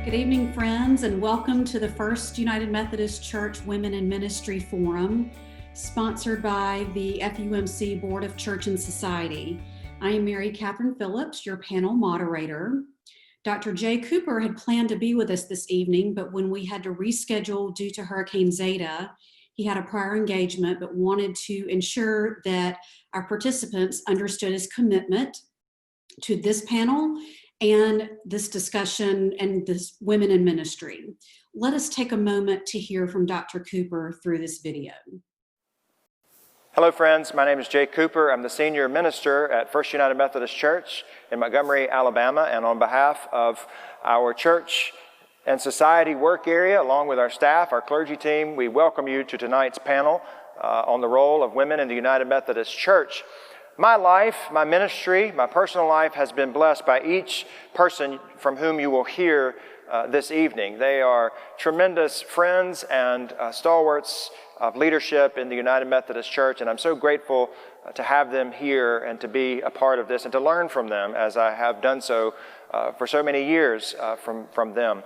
Good evening, friends, and welcome to the first United Methodist Church Women in Ministry Forum, sponsored by the FUMC Board of Church and Society. I am Mary Catherine Phillips, your panel moderator. Dr. Jay Cooper had planned to be with us this evening, but when we had to reschedule due to Hurricane Zeta, he had a prior engagement but wanted to ensure that our participants understood his commitment to this panel and this discussion and this women in ministry. Let us take a moment to hear from Dr. Cooper through this video. Hello friends, my name is Jay Cooper. I'm the senior minister at First United Methodist Church in Montgomery, Alabama, and on behalf of our church and society work area, along with our staff, our clergy team, we welcome you to tonight's panel on the role of women in the United Methodist Church. My life, my ministry, my personal life has been blessed by each person from whom you will hear this evening. They are tremendous friends and stalwarts of leadership in the United Methodist Church, and I'm so grateful to have them here and to be a part of this and to learn from them as I have done so for so many years from them.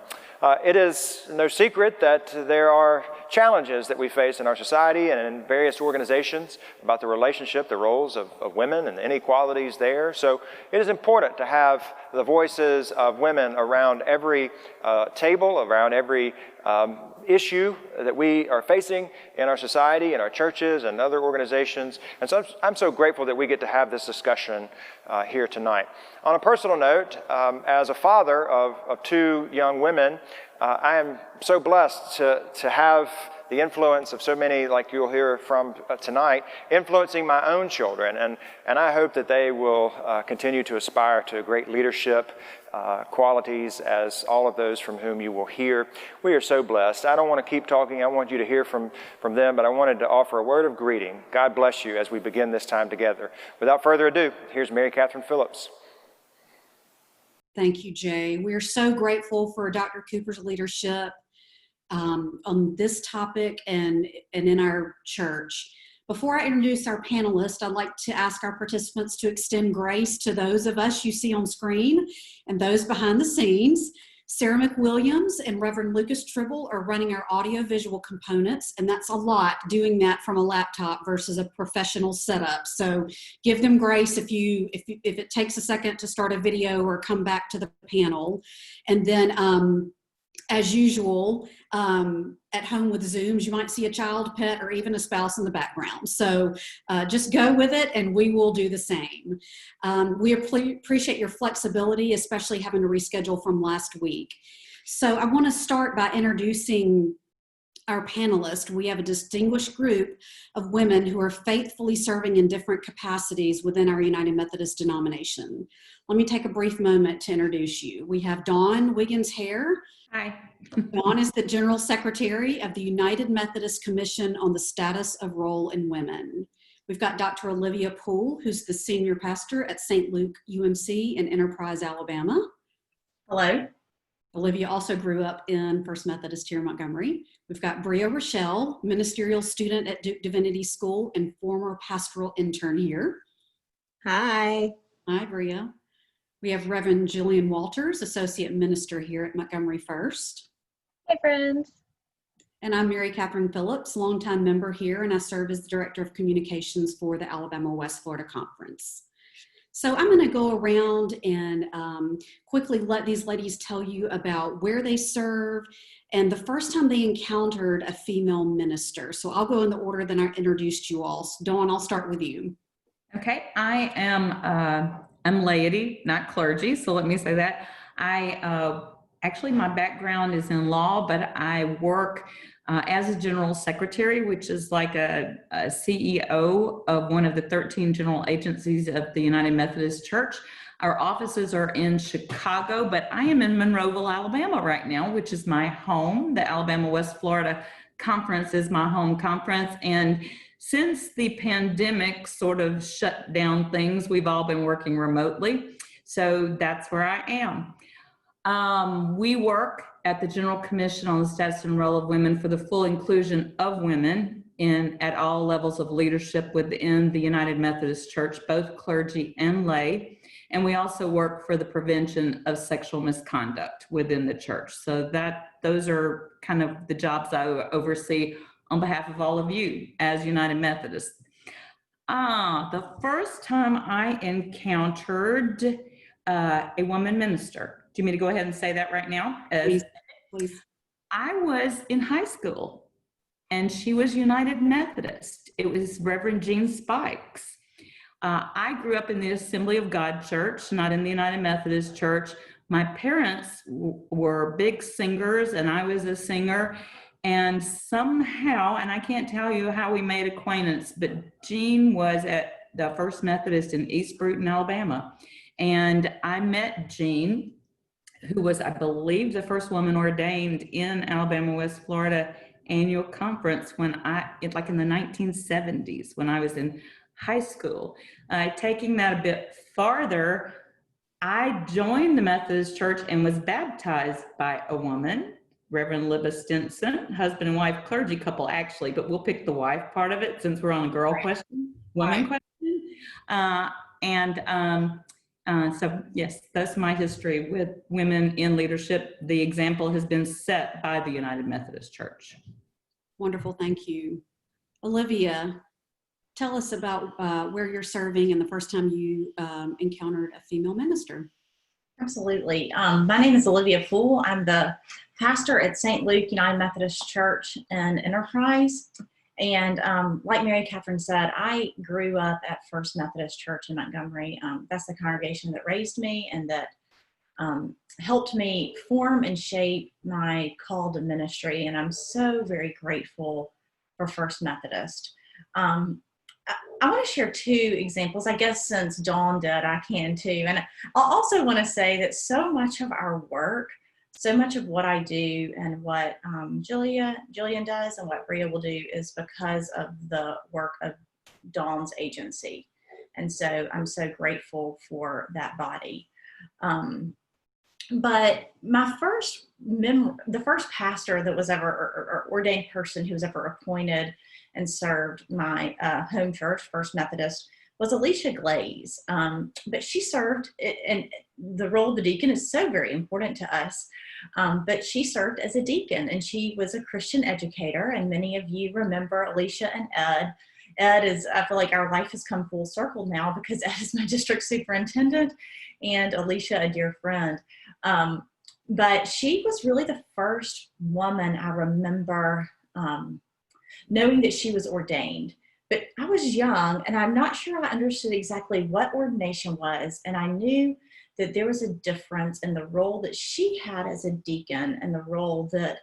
It is no secret that there are challenges that we face in our society and in various organizations about the relationship, the roles of women and the inequalities there. So it is important to have the voices of women around every table, around every issue that we are facing in our society, in our churches and other organizations. And so I'm so grateful that we get to have this discussion here tonight. On a personal note, as a father of two young women, I am so blessed to have the influence of so many, like you'll hear from tonight, influencing my own children. And I hope that they will continue to aspire to great leadership qualities as all of those from whom you will hear. We are so blessed. I don't want to keep talking. I want you to hear from them, but I wanted to offer a word of greeting. God bless you as we begin this time together. Without further ado, here's Mary Catherine Phillips. Thank you, Jay. We are so grateful for Dr. Cooper's leadership on this topic and in our church. Before I introduce our panelists, I'd like to ask our participants to extend grace to those of us you see on screen and those behind the scenes. Sarah McWilliams and Reverend Lucas Tribble are running our audio-visual components, and that's a lot doing that from a laptop versus a professional setup. So give them grace if it takes a second to start a video or come back to the panel. And then as usual, at home with Zooms, you might see a child, pet, or even a spouse in the background. So just go with it and we will do the same. We appreciate your flexibility, especially having to reschedule from last week. So I want to start by introducing our panelists. We have a distinguished group of women who are faithfully serving in different capacities within our United Methodist denomination. Let me take a brief moment to introduce you. We have Dawn Wiggins-Hare. Hi. Dawn is the General Secretary of the United Methodist Commission on the Status of Role in Women. We've got Dr. Olivia Poole, who's the Senior Pastor at St. Luke UMC in Enterprise, Alabama. Hello. Olivia also grew up in First Methodist here in Montgomery. We've got Bria Rochelle, Ministerial Student at Duke Divinity School and former pastoral intern here. Hi. Hi, Bria. We have Reverend Jillian Walters, Associate Minister here at Montgomery First. Hey, friends. And I'm Mary Catherine Phillips, longtime member here, and I serve as the Director of Communications for the Alabama West Florida Conference. So I'm going to go around and quickly let these ladies tell you about where they serve and the first time they encountered a female minister. So I'll go in the order that I introduced you all. So Dawn, I'll start with you. Okay, I am I'm laity, not clergy, so let me say that. Actually, my background is in law, but I work as a general secretary, which is like a CEO of one of the 13 general agencies of the United Methodist Church. Our offices are in Chicago, but I am in Monroeville, Alabama right now, which is my home. The Alabama West Florida Conference is my home conference. And since the pandemic sort of shut down things, we've all been working remotely. So that's where I am. We work at the General Commission on the Status and Role of Women for the full inclusion of women at all levels of leadership within the United Methodist Church, both clergy and lay. And we also work for the prevention of sexual misconduct within the church. So those are kind of the jobs I oversee on behalf of all of you as United Methodists. The first time I encountered a woman minister. Do you want me to go ahead and say that right now? Please. I was in high school, and she was United Methodist. It was Reverend Jean Spikes. I grew up in the Assembly of God Church, not in the United Methodist Church. My parents were big singers, and I was a singer. And somehow, and I can't tell you how we made acquaintance, but Jean was at the First Methodist in East Bruton, Alabama. And I met Jean, who was, I believe, the first woman ordained in Alabama, West Florida annual conference like in the 1970s, when I was in high school. Taking that a bit farther, I joined the Methodist Church and was baptized by a woman, Reverend Libba Stinson, husband and wife clergy couple, actually, but we'll pick the wife part of it since we're on a girl question, woman question. So yes, that's my history with women in leadership. The example has been set by the United Methodist Church. Wonderful, thank you. Olivia, tell us about where you're serving and the first time you encountered a female minister. Absolutely. My name is Olivia Fool. I'm the pastor at St. Luke United Methodist Church in Enterprise. And like Mary Catherine said, I grew up at First Methodist Church in Montgomery. That's the congregation that raised me and that helped me form and shape my call to ministry. And I'm so very grateful for First Methodist. I want to share two examples. I guess since Dawn did, I can too. And I also want to say that so much of our work, so much of what I do and what Jillian does and what Bria will do is because of the work of Dawn's agency. And so I'm so grateful for that body. But my the first pastor that was ever, or ordained person who was ever appointed and served my home church, First Methodist, was Alicia Glaze. But she served, and the role of the deacon is so very important to us, but she served as a deacon, and she was a Christian educator, and many of you remember Alicia and Ed. Ed is, I feel like our life has come full circle now because Ed is my district superintendent and Alicia a dear friend. But she was really the first woman I remember knowing that she was ordained. But I was young and I'm not sure I understood exactly what ordination was. And I knew that there was a difference in the role that she had as a deacon and the role that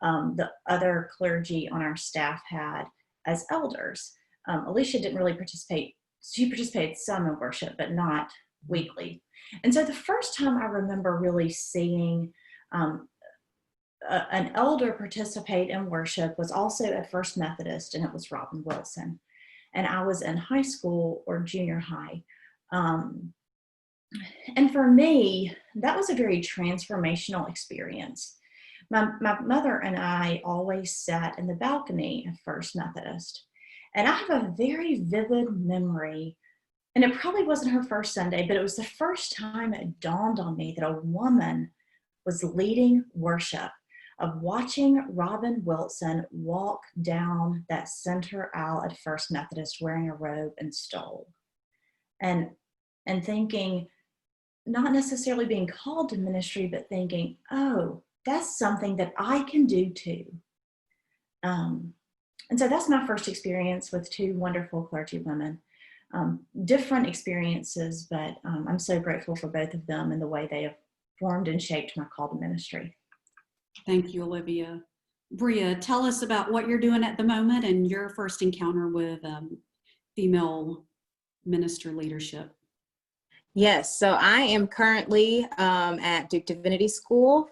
the other clergy on our staff had as elders. Alicia didn't really participate. She participated some in worship, but not weekly. And so the first time I remember really seeing an elder participate in worship was also at First Methodist, and it was Robin Wilson. And I was in high school or junior high. And for me, that was a very transformational experience. My mother and I always sat in the balcony of First Methodist. And I have a very vivid memory, and it probably wasn't her first Sunday, but it was the first time it dawned on me that a woman was leading worship, of watching Robin Wilson walk down that center aisle at First Methodist wearing a robe and stole. And thinking, not necessarily being called to ministry, but thinking, oh, that's something that I can do too. And so that's my first experience with two wonderful clergy women. Different experiences, but I'm so grateful for both of them and the way they have formed and shaped my call to ministry. Thank you, Olivia. Bria, tell us about what you're doing at the moment and your first encounter with female minister leadership. Yes, so I am currently at Duke Divinity School,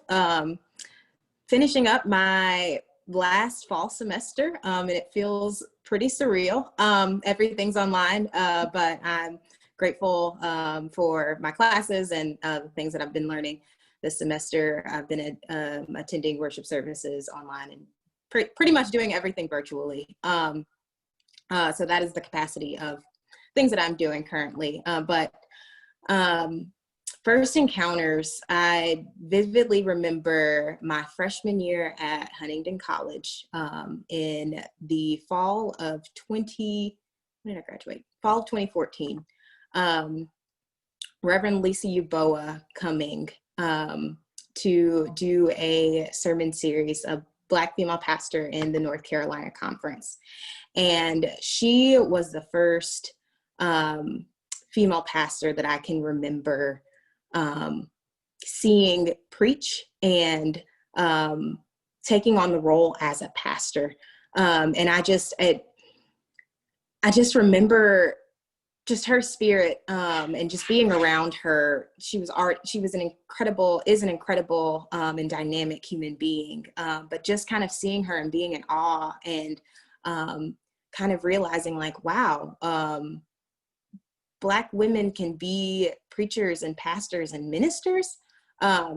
finishing up my last fall semester, and it feels pretty surreal. Everything's online, but I'm grateful for my classes and the things that I've been learning this semester. I've been attending worship services online and pretty much doing everything virtually. So that is the capacity of things that I'm doing currently. But First encounters, I vividly remember my freshman year at Huntingdon College in the fall of when did I graduate? Fall of 2014. Reverend Lisa Uboa coming to do a sermon series, a Black female pastor in the North Carolina Conference. And she was the first female pastor that I can remember seeing preach and taking on the role as a pastor. And I just remember just her spirit and just being around her. She is an incredible and dynamic human being. But just kind of seeing her and being in awe and kind of realizing like, wow, Black women can be preachers and pastors and ministers,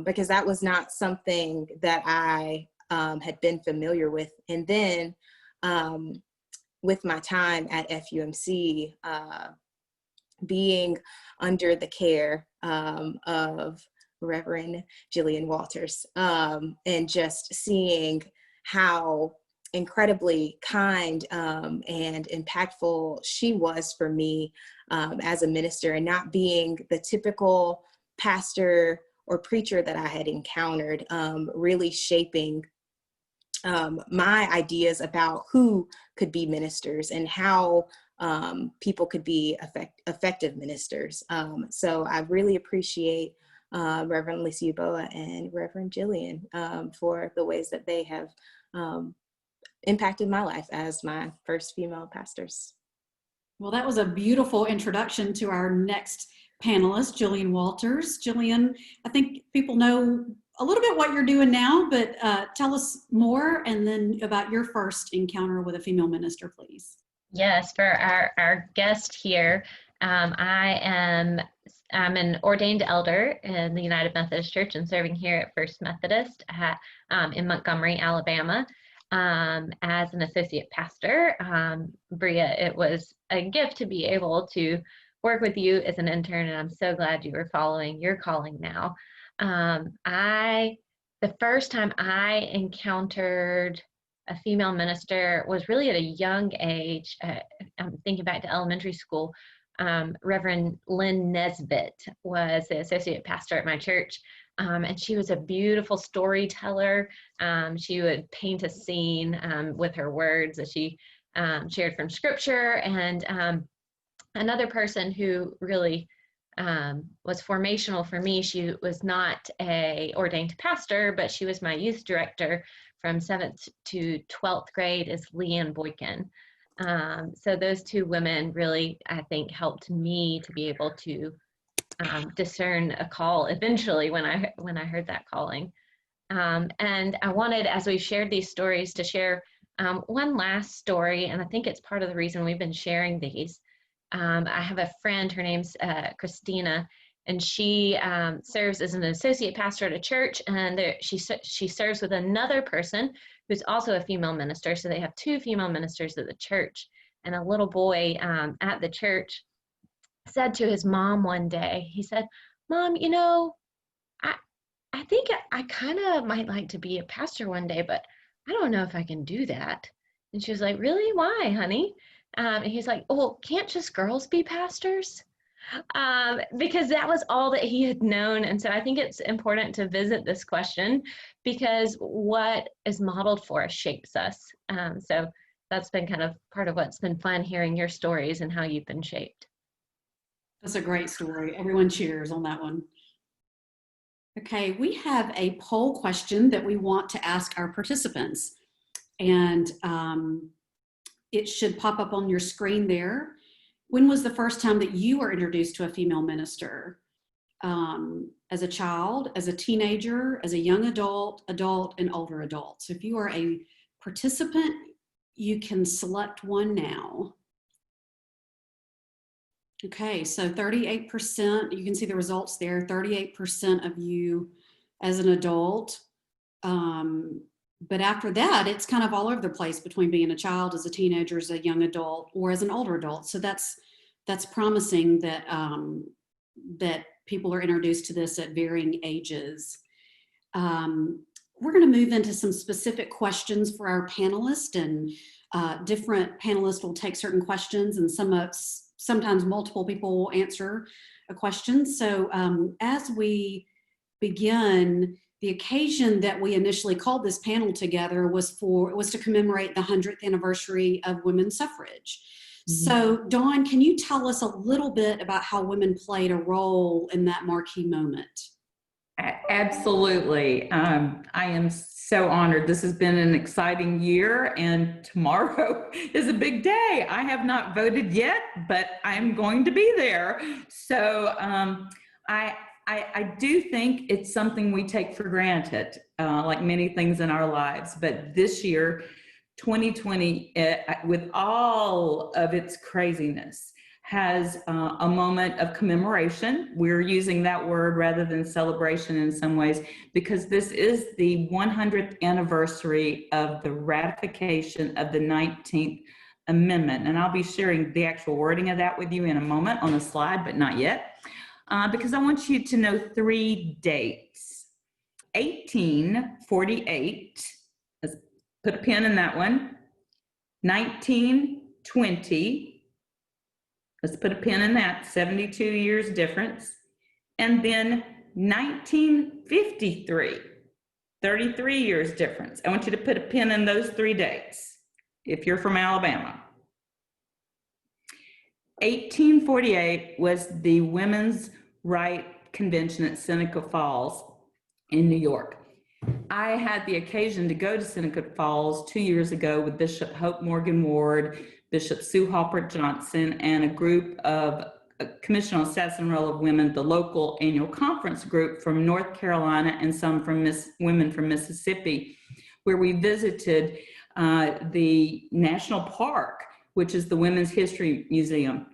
because that was not something that I had been familiar with. And then with my time at FUMC, being under the care of Reverend Jillian Walters, and just seeing how incredibly kind and impactful she was for me as a minister, and not being the typical pastor or preacher that I had encountered, really shaping my ideas about who could be ministers and how people could be effective ministers. So I really appreciate Reverend Lisa Uboa and Reverend Jillian for the ways that they have impacted my life as my first female pastors. Well, that was a beautiful introduction to our next panelist, Jillian Walters. Jillian, I think people know a little bit what you're doing now, but tell us more and then about your first encounter with a female minister, please. Yes, for our guest here, I'm an ordained elder in the United Methodist Church and serving here at First Methodist in Montgomery, Alabama. As an associate pastor. Bria, it was a gift to be able to work with you as an intern, and I'm so glad you were following your calling now. The first time I encountered a female minister was really at a young age. I'm thinking back to elementary school. Reverend Lynn Nesbitt was the associate pastor at my church. And she was a beautiful storyteller. She would paint a scene with her words that she shared from scripture. And another person who really was formational for me, she was not a ordained pastor, but she was my youth director from 7th to 12th grade, is Leanne Boykin. So those two women really, I think, helped me to be able to discern a call eventually when I heard that calling. And I wanted, as we shared these stories, to share one last story, and I think it's part of the reason we've been sharing these. I have a friend, her name's Christina, and she serves as an associate pastor at a church, and she serves with another person who's also a female minister, so they have two female ministers at the church. And a little boy at the church said to his mom one day, he said, "Mom, you know, I think I kind of might like to be a pastor one day, but I don't know if I can do that." And she was like, "Really? Why, honey?" And he's like, "Oh, can't just girls be pastors?" Because that was all that he had known. And so I think it's important to visit this question, because what is modeled for us shapes us. So that's been kind of part of what's been fun, hearing your stories and how you've been shaped. That's a great story. Everyone cheers on that one. Okay, we have a poll question that we want to ask our participants. And it should pop up on your screen there. When was the first time that you were introduced to a female minister? As a child, as a teenager, as a young adult, and older adult. So if you are a participant, you can select one now. Okay, so 38%, you can see the results there, 38% of you as an adult. But after that, it's kind of all over the place between being a child, as a teenager, as a young adult, or as an older adult. So that's promising that that people are introduced to this at varying ages. We're going to move into some specific questions for our panelists, and different panelists will take certain questions, and sometimes multiple people will answer a question. So as we begin, the occasion that we initially called this panel together was to commemorate the 100th anniversary of women's suffrage. So Dawn, can you tell us a little bit about how women played a role in that marquee moment? Absolutely. I am so honored. This has been an exciting year, and tomorrow is a big day. I have not voted yet, but I'm going to be there. So I do think it's something we take for granted, like many things in our lives. But this year, 2020, with all of its craziness, has a moment of commemoration. We're using that word rather than celebration in some ways, because this is the 100th anniversary of the ratification of the 19th Amendment. And I'll be sharing the actual wording of that with you in a moment on a slide, but not yet, because I want you to know 3 dates. 1848, let's put a pin in that one. 1920, let's put a pin in that, 72 years difference. And then 1953, 33 years difference. I want you to put a pin in those 3 dates if you're from Alabama. 1848 was the Women's Right Convention at Seneca Falls in New York. I had the occasion to go to Seneca Falls 2 years ago with Bishop Hope Morgan Ward, Bishop Sue Halpert Johnson, and a group of Commission on Status and Role of Women, the local annual conference group from North Carolina, and some from women from Mississippi, where we visited the National Park, which is the Women's History Museum.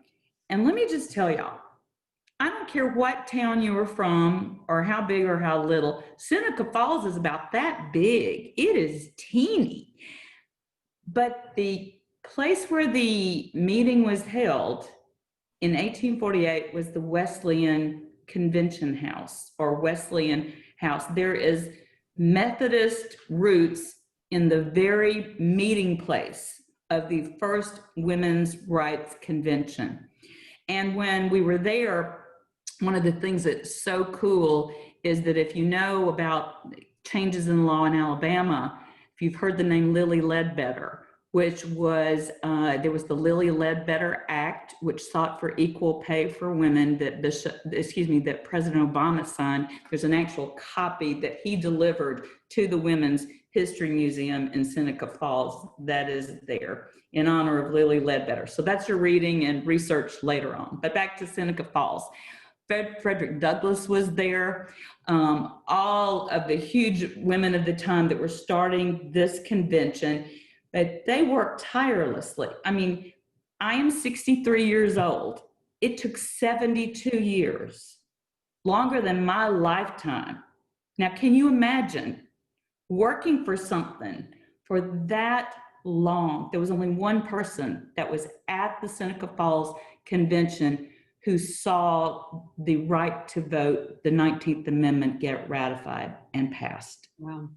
And let me just tell y'all, I don't care what town you are from or how big or how little, Seneca Falls is about that big. It is teeny. But the place where the meeting was held in 1848 was the Wesleyan Convention House, or Wesleyan House. There is Methodist roots in the very meeting place of the first Women's Rights Convention. And when we were there, one of the things that's so cool is that if you know about changes in law in Alabama, if you've heard the name Lilly Ledbetter, which was, there was the Lilly Ledbetter Act, which sought for equal pay for women that that President Obama signed. There's an actual copy that he delivered to the Women's History Museum in Seneca Falls that is there in honor of Lilly Ledbetter. So that's your reading and research later on. But back to Seneca Falls. Frederick Douglass was there. All of the huge women of the time that were starting this convention, but they worked tirelessly. I mean, I am 63 years old. It took 72 years, longer than my lifetime. Now, can you imagine working for something for that long? There was only one person that was at the Seneca Falls Convention who saw the right to vote, the 19th Amendment, get ratified and passed. Wow.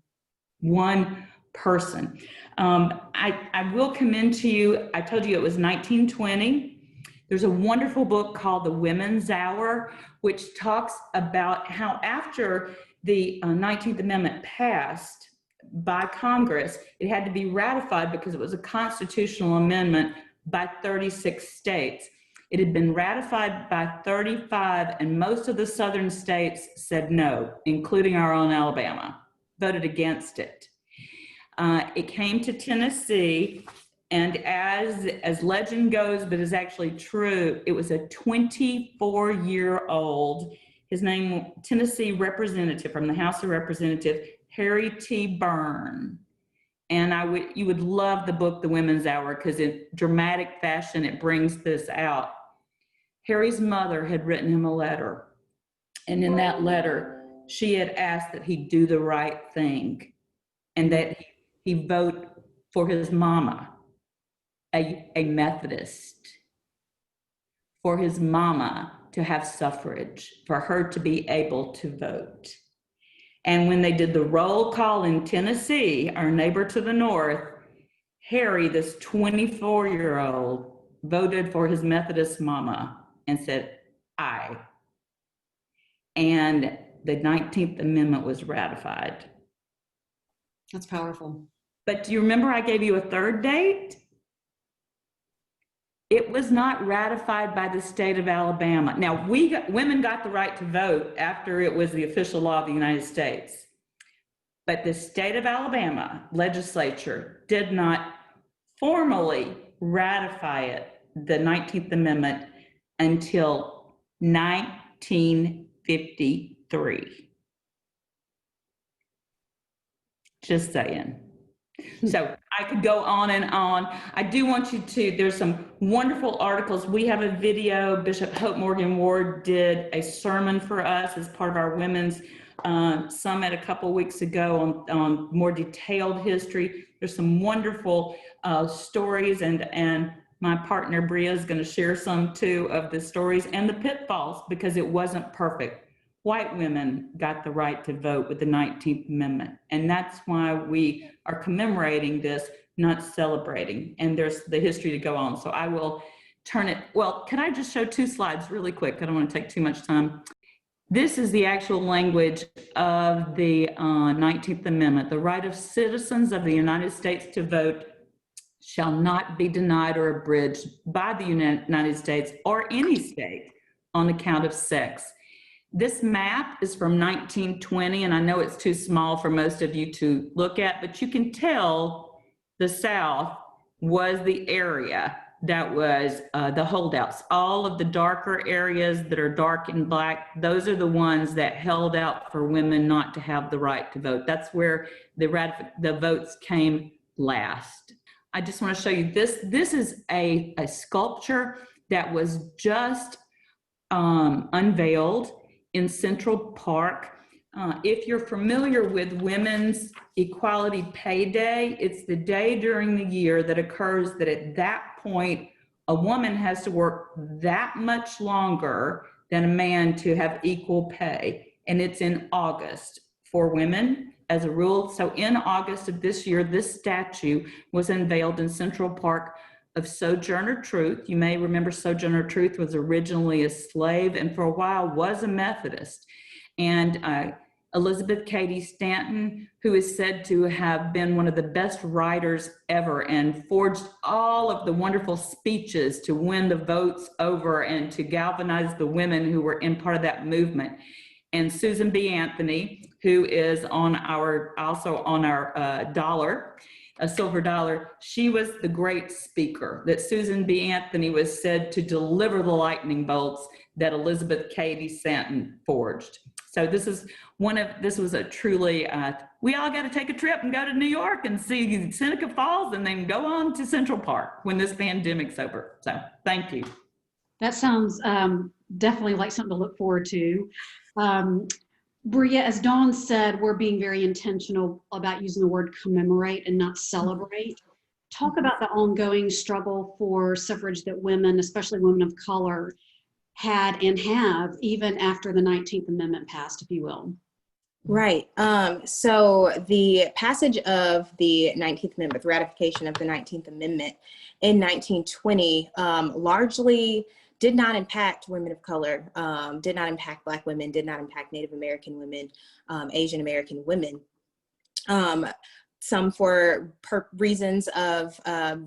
One person. I will commend to you, I told you it was 1920. There's a wonderful book called The Women's Hour, which talks about how after the 19th Amendment passed by Congress, it had to be ratified because it was a constitutional amendment by 36 states. It had been ratified by 35, and most of the southern states said no, including our own Alabama, voted against it. It came to Tennessee, and as legend goes, but is actually true, it was a 24-year-old, his name, Tennessee representative from the House of Representatives, Harry T. Byrne. And you would love the book, The Women's Hour, because in dramatic fashion, it brings this out. Harry's mother had written him a letter. And in that letter, she had asked that he do the right thing and that he vote for his mama, a Methodist, for his mama, to have suffrage, for her to be able to vote. And when they did the roll call in Tennessee, our neighbor to the north, Harry, this 24-year-old, voted for his Methodist mama and said, aye. And the 19th Amendment was ratified. That's powerful. But do you remember I gave you a third date? It was not ratified by the state of Alabama. Now, women got the right to vote after it was the official law of the United States. But the state of Alabama legislature did not formally ratify it, the 19th Amendment, until 1953. Just saying. So I could go on and on. I do want you to, there's some wonderful articles. We have a video. Bishop Hope Morgan Ward did a sermon for us as part of our women's summit a couple of weeks ago on more detailed history. There's some wonderful stories, and my partner Bria is going to share some too of the stories and the pitfalls, because it wasn't perfect. White women got the right to vote with the 19th Amendment, and that's why we are commemorating this, not celebrating. And there's the history to go on. So I will turn it, well, can I just show 2 slides really quick? I don't want to take too much time. This is the actual language of the 19th Amendment. The right of citizens of the United States to vote shall not be denied or abridged by the United States or any state on account of sex. This map is from 1920, and I know it's too small for most of you to look at, but you can tell the South was the area that was the holdouts. All of the darker areas that are dark and black, those are the ones that held out for women not to have the right to vote. That's where the votes came last. I just want to show you this. This is a sculpture that was just unveiled in Central Park. If you're familiar with Women's Equality Pay Day, it's the day during the year that occurs that at that point, a woman has to work that much longer than a man to have equal pay. And it's in August for women as a rule. So in August of this year, this statue was unveiled in Central Park of Sojourner Truth. You may remember Sojourner Truth was originally a slave and for a while was a Methodist. And Elizabeth Cady Stanton, who is said to have been one of the best writers ever and forged all of the wonderful speeches to win the votes over and to galvanize the women who were in part of that movement. And Susan B. Anthony, who is also on our dollar, a silver dollar, she was the great speaker that Susan B. Anthony was said to deliver the lightning bolts that Elizabeth Cady Stanton forged. So this was a truly, we all got to take a trip and go to New York and see Seneca Falls and then go on to Central Park when this pandemic's over. So thank you. That sounds definitely like something to look forward to. Bria, as Dawn said, we're being very intentional about using the word commemorate and not celebrate. Talk about the ongoing struggle for suffrage that women, especially women of color, had and have even after the 19th Amendment passed, if you will. Right. So the passage of the 19th Amendment, the ratification of the 19th Amendment in 1920 largely did not impact women of color, did not impact Black women, did not impact Native American women, Asian American women. Some for reasons of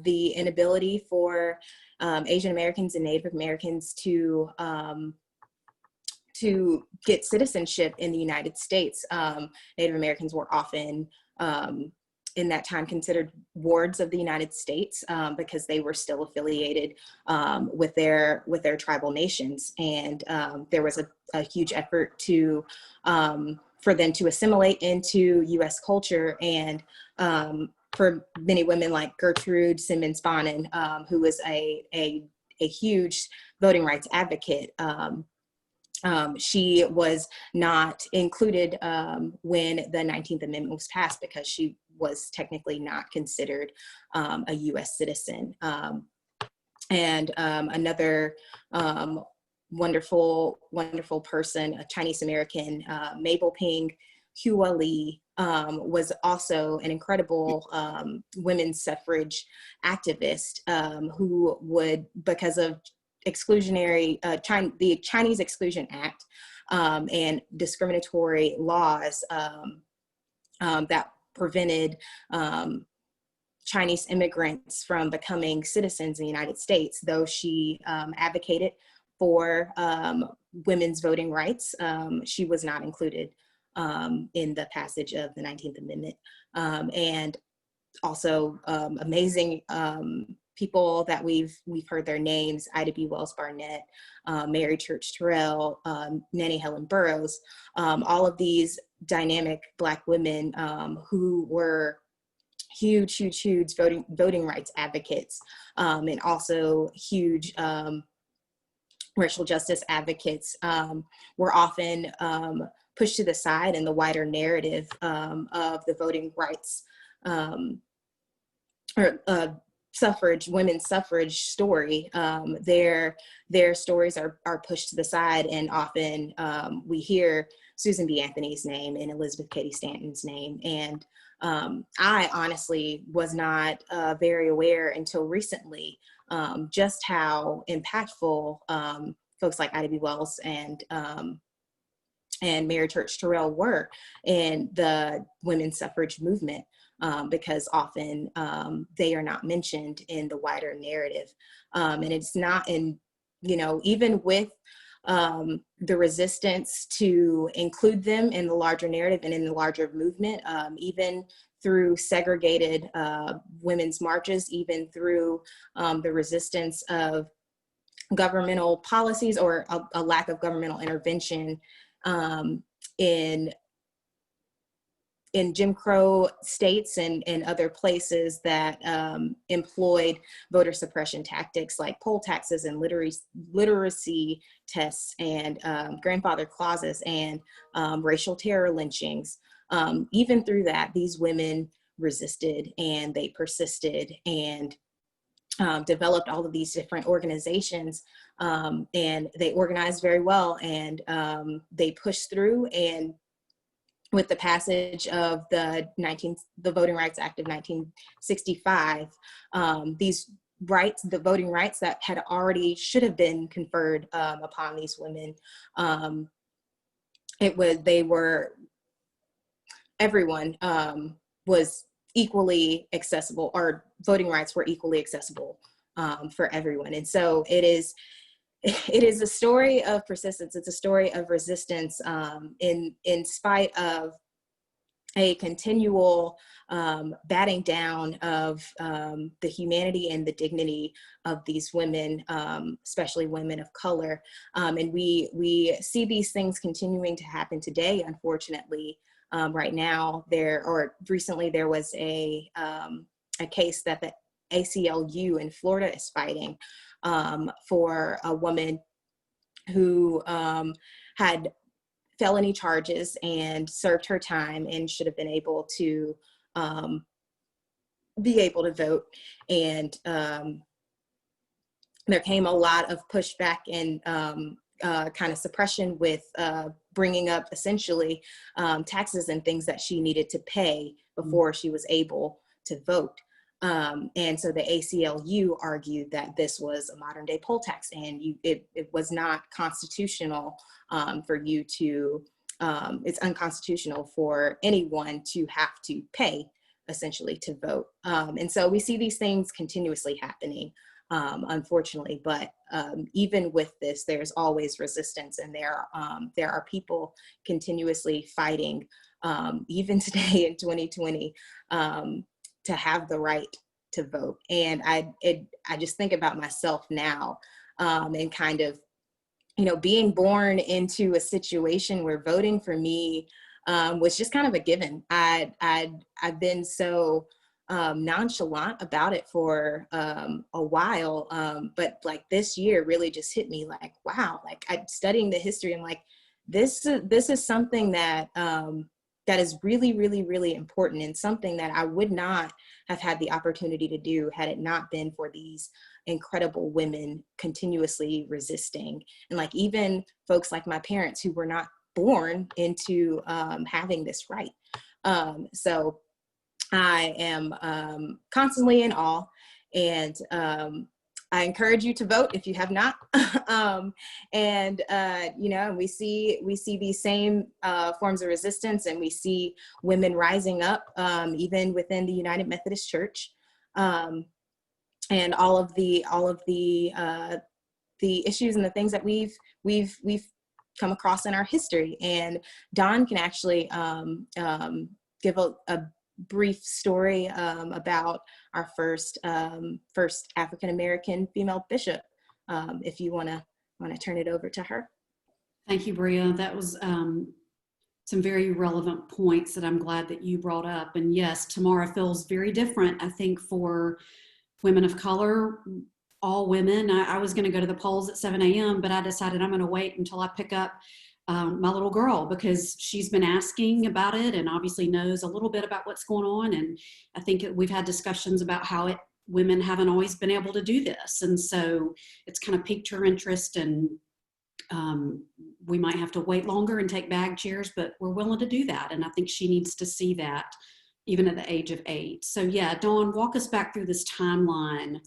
the inability for Asian Americans and Native Americans to get citizenship in the United States. Native Americans were often in that time considered wards of the United States because they were still affiliated with their tribal nations. And there was a huge effort for them to assimilate into US culture. And for many women like Gertrude Simmons Bonin, who was a huge voting rights advocate, she was not included when the 19th Amendment was passed because she was technically not considered a US citizen. And another wonderful, wonderful person, a Chinese American, Mabel Ping Hua Lee, was also an incredible women's suffrage activist who would, because of exclusionary, the Chinese Exclusion Act and discriminatory laws that prevented Chinese immigrants from becoming citizens in the United States, though she advocated for women's voting rights, she was not included in the passage of the 19th Amendment. And also amazing people that we've heard their names: Ida B. Wells Barnett, Mary Church Terrell, Nanny Helen Burroughs, all of these dynamic Black women who were huge voting rights advocates, and also huge racial justice advocates, were often pushed to the side in the wider narrative of the voting rights women's suffrage story. Their stories are pushed to the side, and often we hear Susan B. Anthony's name and Elizabeth Cady Stanton's name. And I honestly was not very aware until recently just how impactful folks like Ida B. Wells and Mary Church Terrell were in the women's suffrage movement, because often they are not mentioned in the wider narrative. And it's not in, even with the resistance to include them in the larger narrative and in the larger movement, even through segregated women's marches, even through the resistance of governmental policies or a lack of governmental intervention in Jim Crow states and other places that employed voter suppression tactics like poll taxes and literacy tests and grandfather clauses and racial terror lynchings. Even through that, these women resisted and they persisted and developed all of these different organizations, and they organized very well, and they pushed through. And with the passage of the Voting Rights Act of 1965, these rights, the voting rights that should have been conferred upon these women, everyone was equally accessible, or voting rights were equally accessible for everyone. And so it is a story of persistence. It's a story of resistance in spite of a continual batting down of the humanity and the dignity of these women, especially women of color. And we see these things continuing to happen today, unfortunately. Right now, recently there was a case that the ACLU in Florida is fighting for a woman who had felony charges and served her time and should have been able to vote. And there came a lot of pushback and kind of suppression with bringing up essentially taxes and things that she needed to pay before she was able to vote. And so the ACLU argued that this was a modern day poll tax, and it was not constitutional for you to, it's unconstitutional for anyone to have to pay essentially to vote. And so we see these things continuously happening, unfortunately, but even with this, there's always resistance, and there are people continuously fighting, even today in 2020, to have the right to vote. And I just think about myself now, and kind of, being born into a situation where voting for me was just kind of a given. I've been so nonchalant about it for a while, but like this year really just hit me like, wow, like I'm studying the history and like this is something that that is really, really, really important, and something that I would not have had the opportunity to do had it not been for these incredible women continuously resisting. And like even folks like my parents who were not born into having this right. So I am constantly in awe, and I encourage you to vote if you have not. You know, we see these same forms of resistance, and we see women rising up, even within the United Methodist Church, and all of the issues and the things that we've come across in our history. And Dawn can actually give a brief story about our first African-American female bishop, if you want to turn it over to her. Thank you, Bria. That was some very relevant points that I'm glad that you brought up. And yes, tomorrow feels very different, I think, for women of color, all women. I was going to go to the polls at 7 a.m., but I decided I'm going to wait until I pick up my little girl, because she's been asking about it and obviously knows a little bit about what's going on. And I think we've had discussions about how women haven't always been able to do this. And so it's kind of piqued her interest, and we might have to wait longer and take bag chairs, but we're willing to do that. And I think she needs to see that even at the age of 8. So yeah, Dawn, walk us back through this timeline.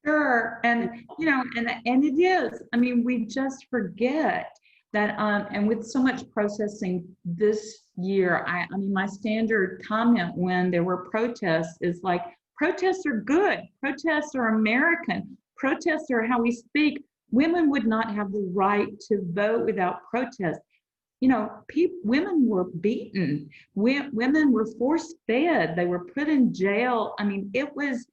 Sure. And, you know, and it is, I mean, we just forget that, and with so much processing this year, I mean, my standard comment when there were protests is like, protests are good. Protests are American. Protests are how we speak. Women would not have the right to vote without protest. You know, women were beaten. Women were force fed. They were put in jail. I mean, it was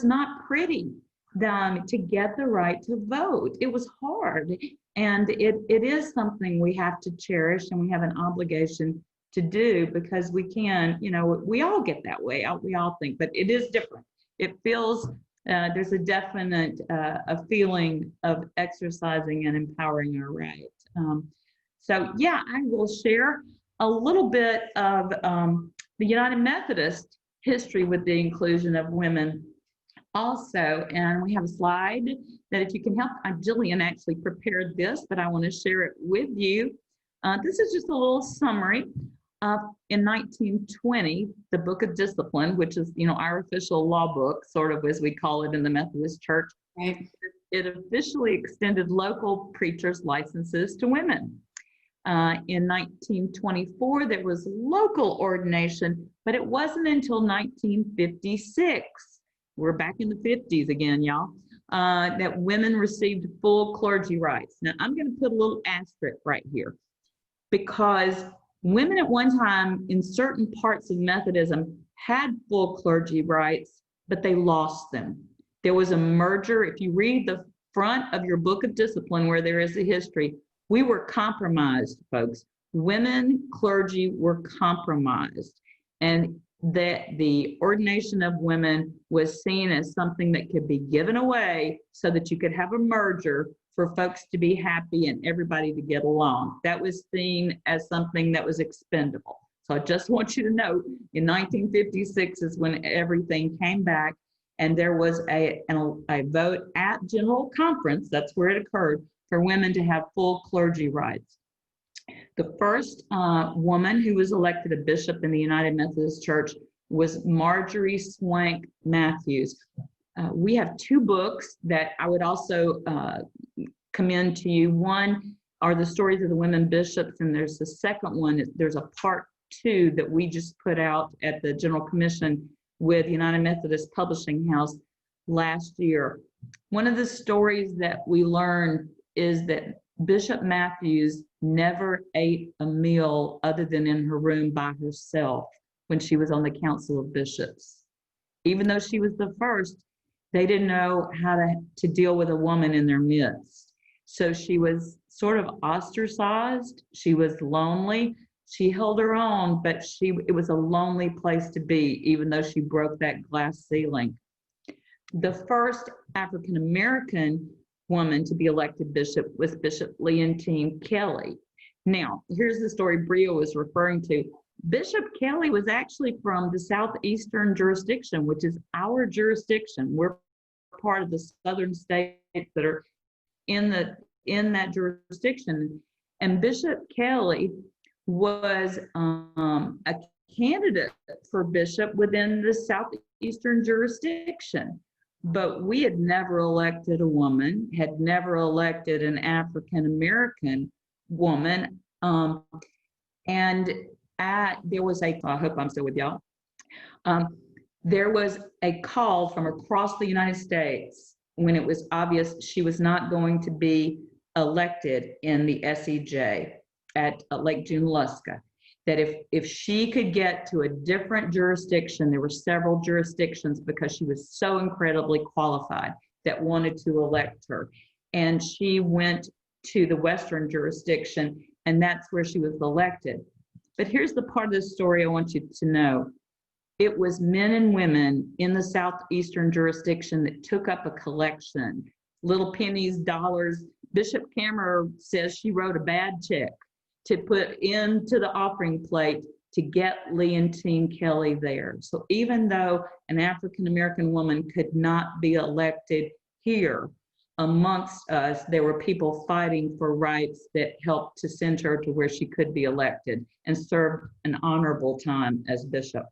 not pretty to get the right to vote. It was hard. And it is something we have to cherish, and we have an obligation to do, because we can, you know, we all get that way. We all think, but it is different. It feels, there's a definite a feeling of exercising and empowering our rights. So yeah, I will share a little bit of the United Methodist history with the inclusion of women also. And we have a slide that, if you can help, Jillian actually prepared this, but I want to share it with you. This is just a little summary. In 1920, the Book of Discipline, which is, you know, our official law book, sort of as we call it in the Methodist Church, Right. It officially extended local preachers' licenses to women. In 1924, there was local ordination, but it wasn't until 1956, we're back in the 50s again, y'all, that women received full clergy rights. Now, I'm going to put a little asterisk right here, because women at one time in certain parts of Methodism had full clergy rights, but they lost them. There was a merger. If you read the front of your Book of Discipline, where there is a history, we were compromised, folks. Women clergy were compromised, and that the ordination of women was seen as something that could be given away so that you could have a merger for folks to be happy and everybody to get along. That was seen as something that was expendable. So I just want you to know, in 1956 is when everything came back, and there was a vote at General Conference, that's where it occurred, for women to have full clergy rights. The first woman who was elected a bishop in the United Methodist Church was Marjorie Swank Matthews. We have 2 books that I would also commend to you. One are the stories of the women bishops, and there's the second one, there's a part 2 that we just put out at the General Commission with United Methodist Publishing House last year. One of the stories that we learned is that Bishop Matthews never ate a meal other than in her room by herself when she was on the Council of Bishops. Even though she was the first, they didn't know how to deal with a woman in their midst. So she was sort of ostracized. She was lonely. She held her own, but it was a lonely place to be, even though she broke that glass ceiling. The first African-American woman to be elected bishop was Bishop Leontine Kelly. Now, here's the story Bria was referring to. Bishop Kelly was actually from the southeastern jurisdiction, which is our jurisdiction. We're part of the southern states that are in that jurisdiction. And Bishop Kelly was a candidate for bishop within the southeastern jurisdiction. But we had never elected a woman, had never elected an African-American woman. There was I hope I'm still with y'all. There was a call from across the United States when it was obvious she was not going to be elected in the SEJ at Lake Junaluska, that if she could get to a different jurisdiction, there were several jurisdictions because she was so incredibly qualified that wanted to elect her. And she went to the Western jurisdiction, and that's where she was elected. But here's the part of the story I want you to know. It was men and women in the southeastern jurisdiction that took up a collection, little pennies, dollars. Bishop Kammerer says she wrote a bad check to put into the offering plate to get Leontine Kelly there. So even though an African-American woman could not be elected here, amongst us, there were people fighting for rights that helped to send her to where she could be elected and served an honorable time as bishop.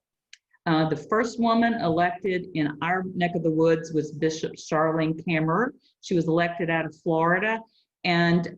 The first woman elected in our neck of the woods was Bishop Charlene Kammerer. She was elected out of Florida, and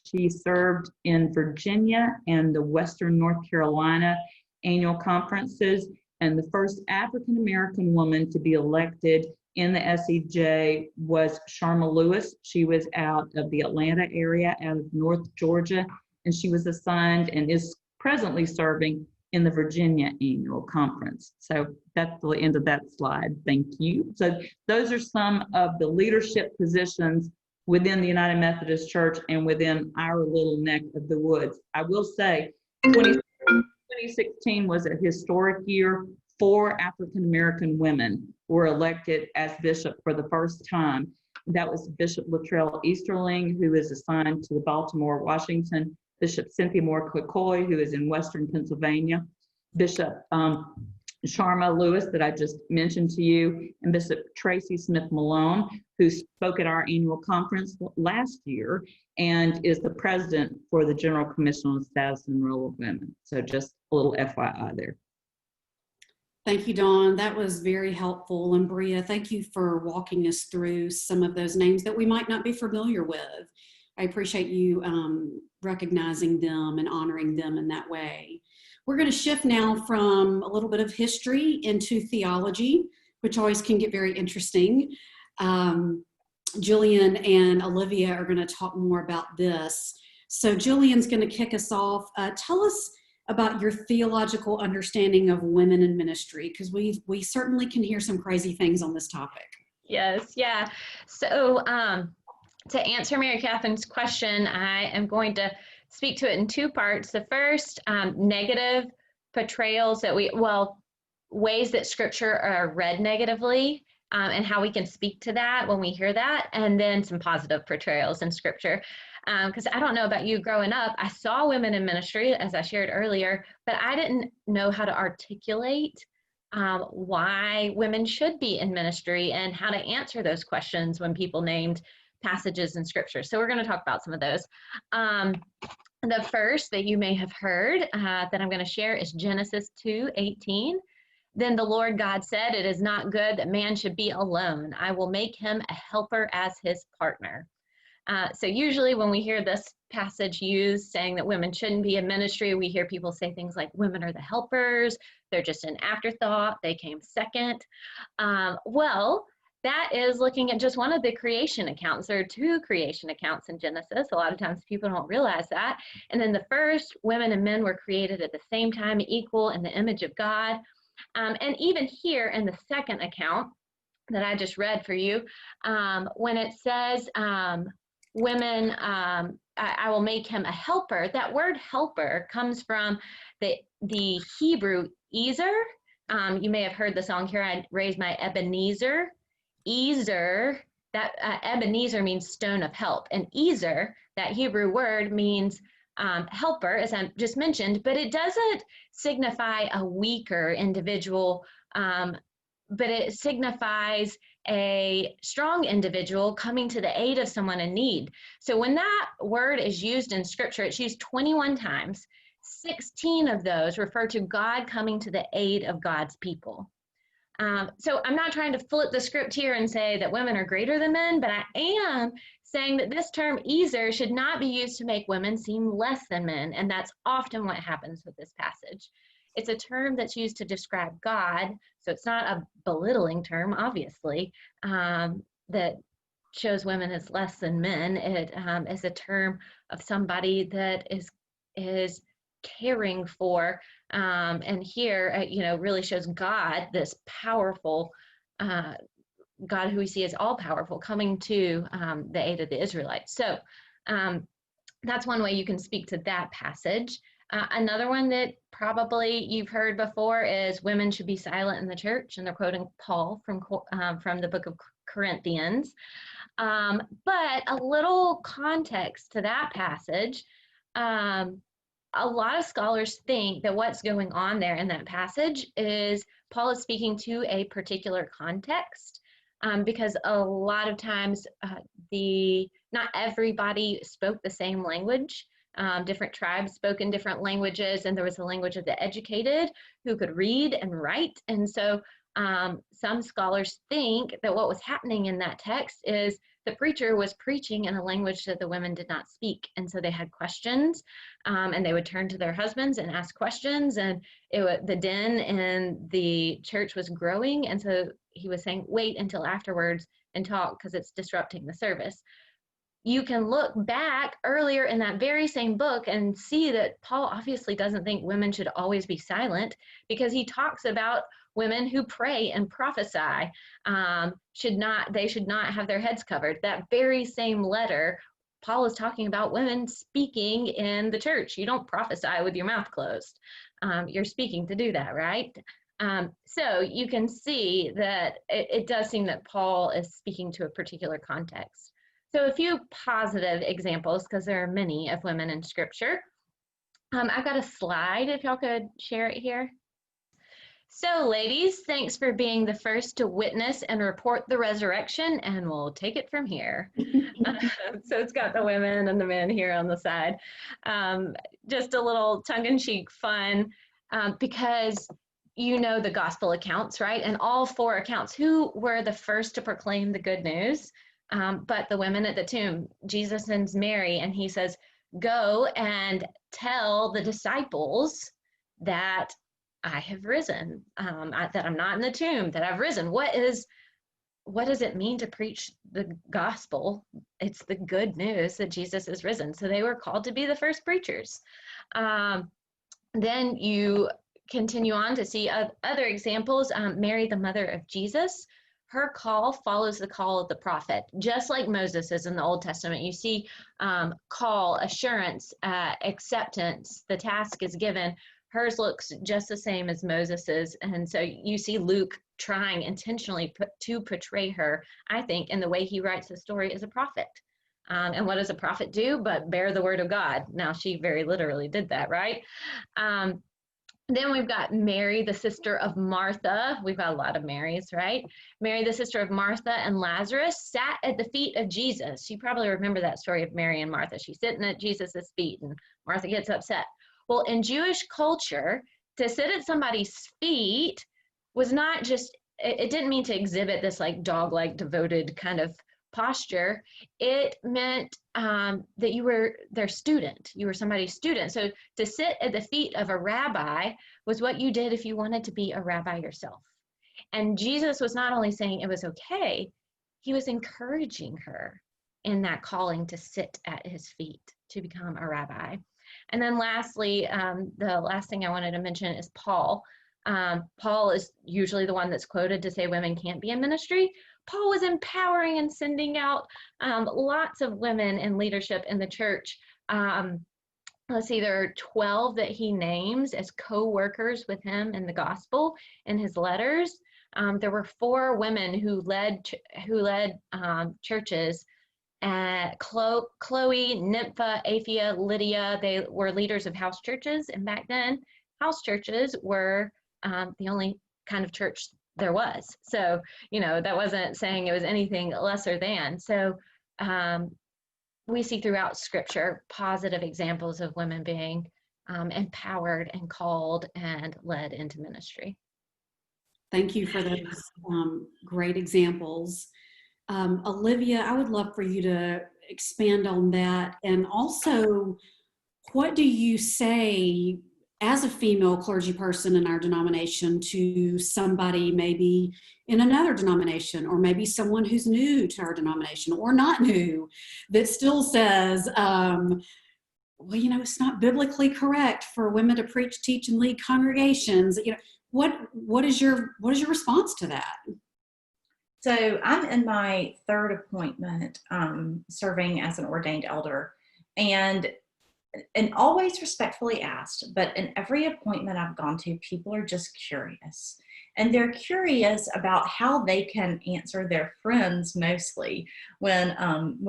she served in Virginia and the Western North Carolina annual conferences, and the first African-American woman to be elected in the SEJ was Sharma Lewis. She was out of the Atlanta area, out of North Georgia, and she was assigned and is presently serving in the Virginia annual conference. So that's the end of that slide. Thank you. So those are some of the leadership positions within the United Methodist Church and within our little neck of the woods. I will say 2016 was a historic year. 4 African-American women were elected as bishop for the first time. That was Bishop Latrell Easterling, who is assigned to the Baltimore, Washington, Bishop Cynthia Moore Kikoy, who is in Western Pennsylvania, Bishop Sharma Lewis, that I just mentioned to you, and Bishop Tracy Smith Malone, who spoke at our annual conference last year and is the president for the General Commission on the Status and Role of Women. So just a little FYI there. Thank you, Dawn. That was very helpful. And Bria, thank you for walking us through some of those names that we might not be familiar with. I appreciate you recognizing them and honoring them in that way. We're going to shift now from a little bit of history into theology, which always can get very interesting. Jillian and Olivia are going to talk more about this. So Jillian's going to kick us off. Tell us about your theological understanding of women in ministry, because we certainly can hear some crazy things on this topic. Yes, yeah. So to answer Mary Catherine's question, I am going to speak to it in 2 parts. The first, negative portrayals that ways that scripture are read negatively, and how we can speak to that when we hear that, and then some positive portrayals in scripture. Because I don't know about you growing up, I saw women in ministry, as I shared earlier, but I didn't know how to articulate why women should be in ministry and how to answer those questions when people named passages in scripture. So we're going to talk about some of those. The first that you may have heard that I'm going to share is Genesis 2:18. Then the Lord God said, "It is not good that man should be alone. I will make him a helper as his partner." So usually when we hear this passage used saying that women shouldn't be in ministry, we hear people say things like women are the helpers, they're just an afterthought, they came second. Well, that is looking at just one of the creation accounts. There are 2 creation accounts in Genesis. A lot of times people don't realize that. And then the first, women and men were created at the same time, equal in the image of God. And even here in the second account that I just read for you, when it says, women, I will make him a helper. That word helper comes from the Hebrew Ezer. You may have heard the song Here I Raise My Ebenezer. Ezer, that Ebenezer means stone of help. And Ezer, that Hebrew word, means helper, as I just mentioned, but it doesn't signify a weaker individual, but it signifies a strong individual coming to the aid of someone in need. So when that word is used in Scripture, it's used 21 times. 16 of those refer to God coming to the aid of God's people. So I'm not trying to flip the script here and say that women are greater than men, but I am saying that this term "ezer" should not be used to make women seem less than men, and that's often what happens with this passage. It's a term that's used to describe God, so it's not a belittling term, obviously, that shows women as less than men. It is a term of somebody that is caring for, and here, really shows God, this powerful God who we see as all powerful, coming to the aid of the Israelites. So that's one way you can speak to that passage. Another one that probably you've heard before is women should be silent in the church, and they're quoting Paul from the book of Corinthians. But a little context to that passage. A lot of scholars think that what's going on there in that passage is Paul is speaking to a particular context, because a lot of times not everybody spoke the same language. Different tribes spoke in different languages, and there was the language of the educated who could read and write. And so some scholars think that what was happening in that text is the preacher was preaching in a language that the women did not speak. And so they had questions, and they would turn to their husbands and ask questions, and the din in the church was growing. And so he was saying, wait until afterwards and talk, because it's disrupting the service. You can look back earlier in that very same book and see that Paul obviously doesn't think women should always be silent, because he talks about women who pray and prophesy they should not have their heads covered. That very same letter, Paul is talking about women speaking in the church. You don't prophesy with your mouth closed. You're speaking to do that, right? So you can see that it does seem that Paul is speaking to a particular context. So a few positive examples, because there are many, of women in Scripture. I've got a slide, if y'all could share it here. So ladies, thanks for being the first to witness and report the resurrection, and we'll take it from here. So it's got the women and the men here on the side. Just a little tongue-in-cheek fun, because the gospel accounts, right? And all four accounts, who were the first to proclaim the good news? But the women at the tomb. Jesus sends Mary, and he says, go and tell the disciples that I have risen, that I'm not in the tomb, that I've risen. What does it mean to preach the gospel? It's the good news that Jesus is risen. So they were called to be the first preachers. Then you continue on to see other examples. Mary, the mother of Jesus, her call follows the call of the prophet, just like Moses is in the Old Testament. You see call, assurance, acceptance, the task is given. Hers looks just the same as Moses's. And so you see Luke trying intentionally to portray her, I think, in the way he writes the story, as a prophet. And what does a prophet do but bear the word of God? Now, she very literally did that, right? Then we've got Mary, the sister of Martha. We've got a lot of Marys, right? Mary, the sister of Martha and Lazarus, sat at the feet of Jesus. You probably remember that story of Mary and Martha. She's sitting at Jesus's feet, and Martha gets upset. Well, in Jewish culture, to sit at somebody's feet was not just, it didn't mean to exhibit this like dog-like devoted kind of posture. It meant that you were their student. You were somebody's student. So to sit at the feet of a rabbi was what you did if you wanted to be a rabbi yourself. And Jesus was not only saying it was okay, he was encouraging her in that calling to sit at his feet, to become a rabbi. And then lastly, the last thing I wanted to mention is Paul. Paul is usually the one that's quoted to say women can't be in ministry. Paul was empowering and sending out lots of women in leadership in the church. Let's see, there are 12 that he names as co-workers with him in the gospel in his letters. There were 4 women who led churches Chloe, Nympha, Aphia, Lydia, they were leaders of house churches. And back then, house churches were the only kind of church there was. So, that wasn't saying it was anything lesser than. So we see throughout Scripture positive examples of women being empowered and called and led into ministry. Thank you for those great examples. Olivia, I would love for you to expand on that. And also, what do you say as a female clergy person in our denomination to somebody maybe in another denomination, or maybe someone who's new to our denomination or not new, that still says, well, it's not biblically correct for women to preach, teach, and lead congregations. What is your response to that? So I'm in my third appointment, serving as an ordained elder, and always respectfully asked, but in every appointment I've gone to, people are just curious. And they're curious about how they can answer their friends, mostly when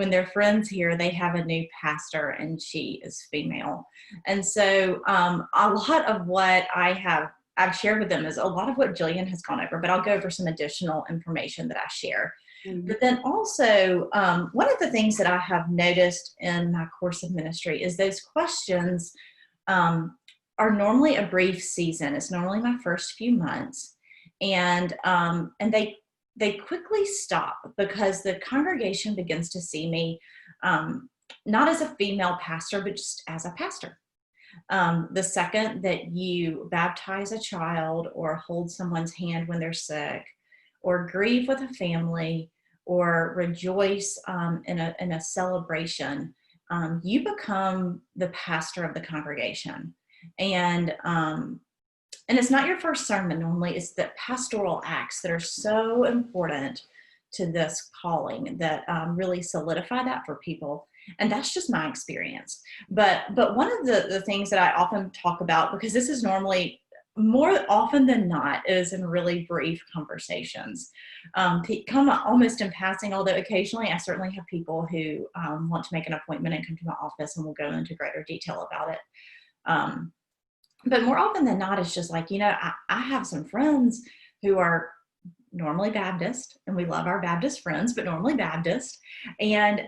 their friends hear they have a new pastor and she is female. And so a lot of what I've shared with them is a lot of what Jillian has gone over, but I'll go over some additional information that I share. Mm-hmm. But then also, one of the things that I have noticed in my course of ministry is those questions are normally a brief season. It's normally my first few months. And they quickly stop because the congregation begins to see me not as a female pastor, but just as a pastor. The second that you baptize a child or hold someone's hand when they're sick, or grieve with a family, or rejoice in a celebration, you become the pastor of the congregation. And it's not your first sermon normally, it's the pastoral acts that are so important to this calling that really solidify that for people. And that's just my experience. But one of the things that I often talk about, because this is normally more often than not is in really brief conversations, come almost in passing, although occasionally I certainly have people who want to make an appointment and come to my office and we'll go into greater detail about it. But more often than not, it's just like, I have some friends who are normally Baptist, and we love our Baptist friends, but normally Baptist. And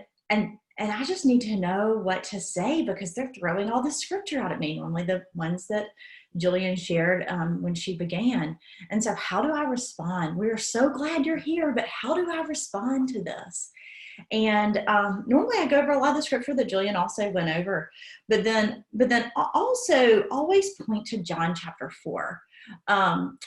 I just need to know what to say because they're throwing all this scripture out at me, normally the ones that Jillian shared when she began. And so how do I respond? We're so glad you're here, but how do I respond to this? And normally I go over a lot of the scripture that Jillian also went over, but then also always point to John chapter 4,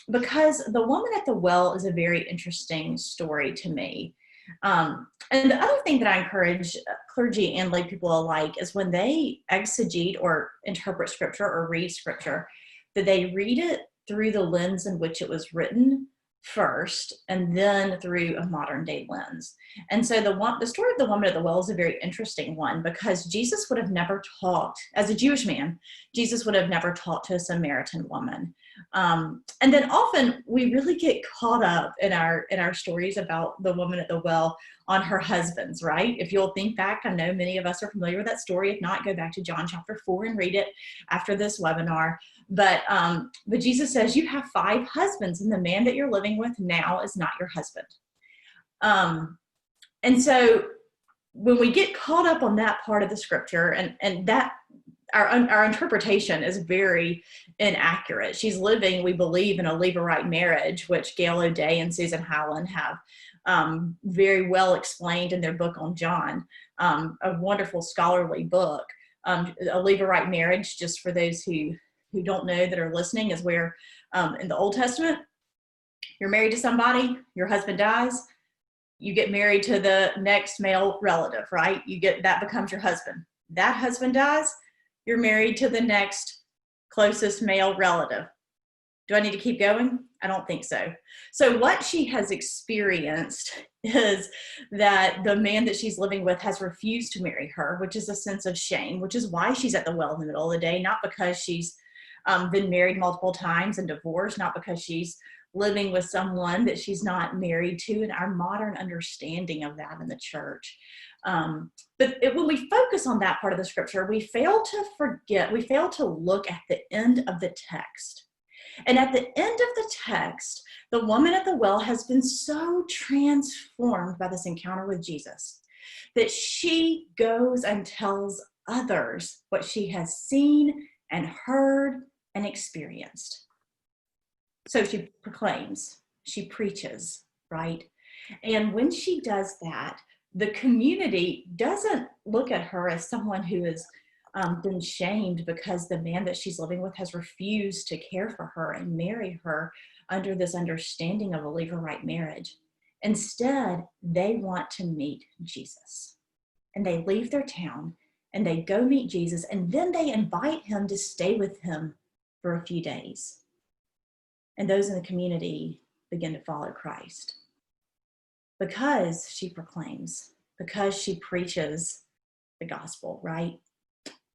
because the woman at the well is a very interesting story to me. And the other thing that I encourage clergy and lay people alike is when they exegete or interpret scripture or read scripture, that they read it through the lens in which it was written first, and then through a modern day lens. And so the story of the woman at the well is a very interesting one, because Jesus would have never taught, as a Jewish man, Jesus would have never taught to a Samaritan woman. And then often we really get caught up in our stories about the woman at the well on her husbands, right? If you'll think back, I know many of us are familiar with that story. If not, go back to John chapter 4 and read it after this webinar. But Jesus says you have 5 husbands, and the man that you're living with now is not your husband. And so when we get caught up on that part of the scripture, and that our interpretation is very inaccurate. She's living, we believe, in a Levirate marriage, which Gail O'Day and Susan Howland have very well explained in their book on John, a wonderful scholarly book. A Levirate marriage, just for those who don't know that are listening, is where in the Old Testament, you're married to somebody, your husband dies, you get married to the next male relative, right? That becomes your husband. That husband dies, you're married to the next closest male relative. Do I need to keep going? I don't think so. So what she has experienced is that the man that she's living with has refused to marry her, which is a sense of shame, which is why she's at the well in the middle of the day, not because she's been married multiple times and divorced, not because she's living with someone that she's not married to, and our modern understanding of that in the church. When we focus on that part of the scripture, we fail to look at the end of the text. And at the end of the text, the woman at the well has been so transformed by this encounter with Jesus that she goes and tells others what she has seen and heard and experienced. So she proclaims, she preaches, right? And when she does that, the community doesn't look at her as someone who has been shamed because the man that she's living with has refused to care for her and marry her under this understanding of a legal right marriage. Instead, they want to meet Jesus. And they leave their town and they go meet Jesus, and then they invite him to stay with him for a few days. And those in the community begin to follow Christ because she proclaims, because she preaches the gospel, right?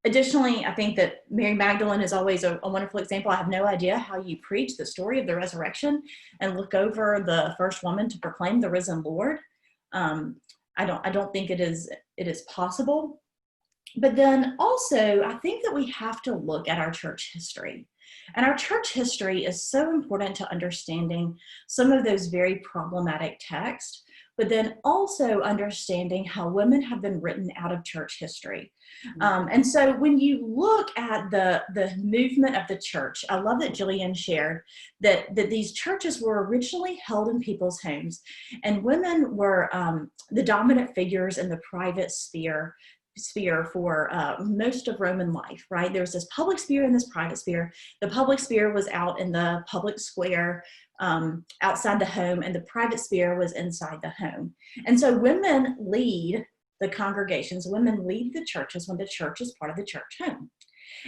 Additionally, I think that Mary Magdalene is always a wonderful example. I have no idea how you preach the story of the resurrection and look over the first woman to proclaim the risen Lord. I don't think it is possible. But then also, I think that we have to look at our church history. And our church history is so important to understanding some of those very problematic texts, but then also understanding how women have been written out of church history. And so when you look at the movement of the church, I love that Jillian shared that these churches were originally held in people's homes, and women were the dominant figures in the private sphere for most of Roman life, right? There was this public sphere and this private sphere. The public sphere was out in the public square, outside the home, and the private sphere was inside the home. And so women lead the congregations, women lead the churches when the church is part of the church home.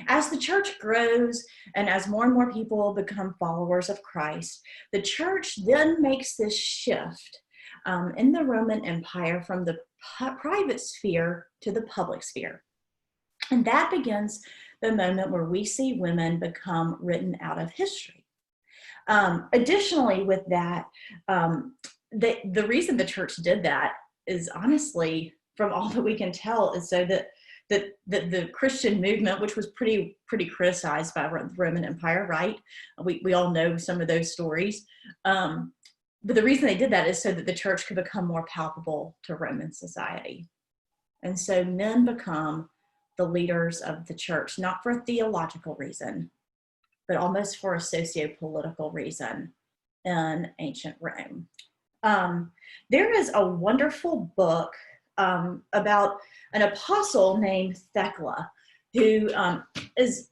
As the church grows and as more and more people become followers of Christ, the church then makes this shift in the Roman Empire from the private sphere to the public sphere. And that begins the moment where we see women become written out of history. Additionally, with that, the reason the church did that is honestly, from all that we can tell, is so that the Christian movement, which was pretty criticized by the Roman Empire, right? We all know some of those stories. But the reason they did that is so that the church could become more palpable to Roman society. And so men become the leaders of the church, not for a theological reason, but almost for a socio-political reason in ancient Rome. There is a wonderful book about an apostle named Thecla, who is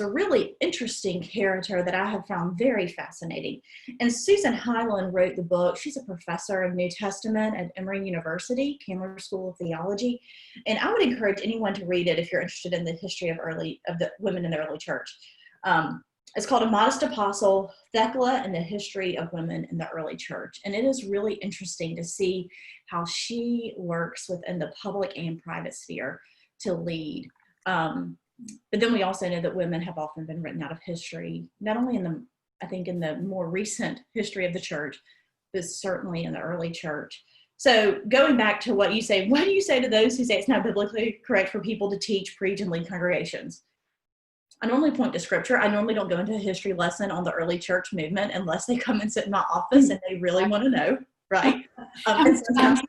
a really interesting character that I have found very fascinating. And Susan Hyland wrote the book. She's a professor of New Testament at Emory University, Candler School of Theology. And I would encourage anyone to read it if you're interested in the history of the women in the early church. It's called A Modest Apostle, Thecla and the History of Women in the Early Church. And it is really interesting to see how she works within the public and private sphere to lead. But then we also know that women have often been written out of history, not only in the more recent history of the church, but certainly in the early church. So going back to what you say, what do you say to those who say it's not biblically correct for people to teach, preach, and lead congregations? I normally point to scripture. I normally don't go into a history lesson on the early church movement unless they come and sit in my office and they really want to know, right? And sometimes,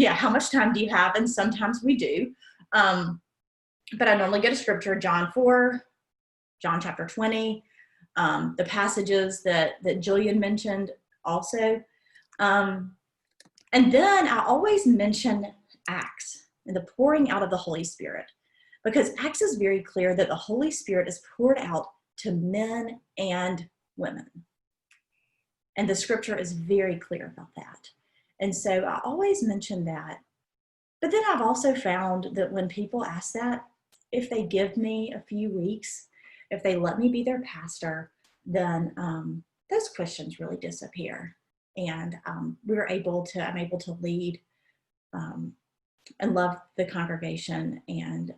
how much time do you have? And sometimes we do. But I normally go to scripture, John 4, John chapter 20, the passages that Jillian mentioned also. And then I always mention Acts and the pouring out of the Holy Spirit, because Acts is very clear that the Holy Spirit is poured out to men and women. And the scripture is very clear about that. And so I always mention that. But then I've also found that when people ask that, if they give me a few weeks, if they let me be their pastor, then those questions really disappear. And I'm able to lead and love the congregation and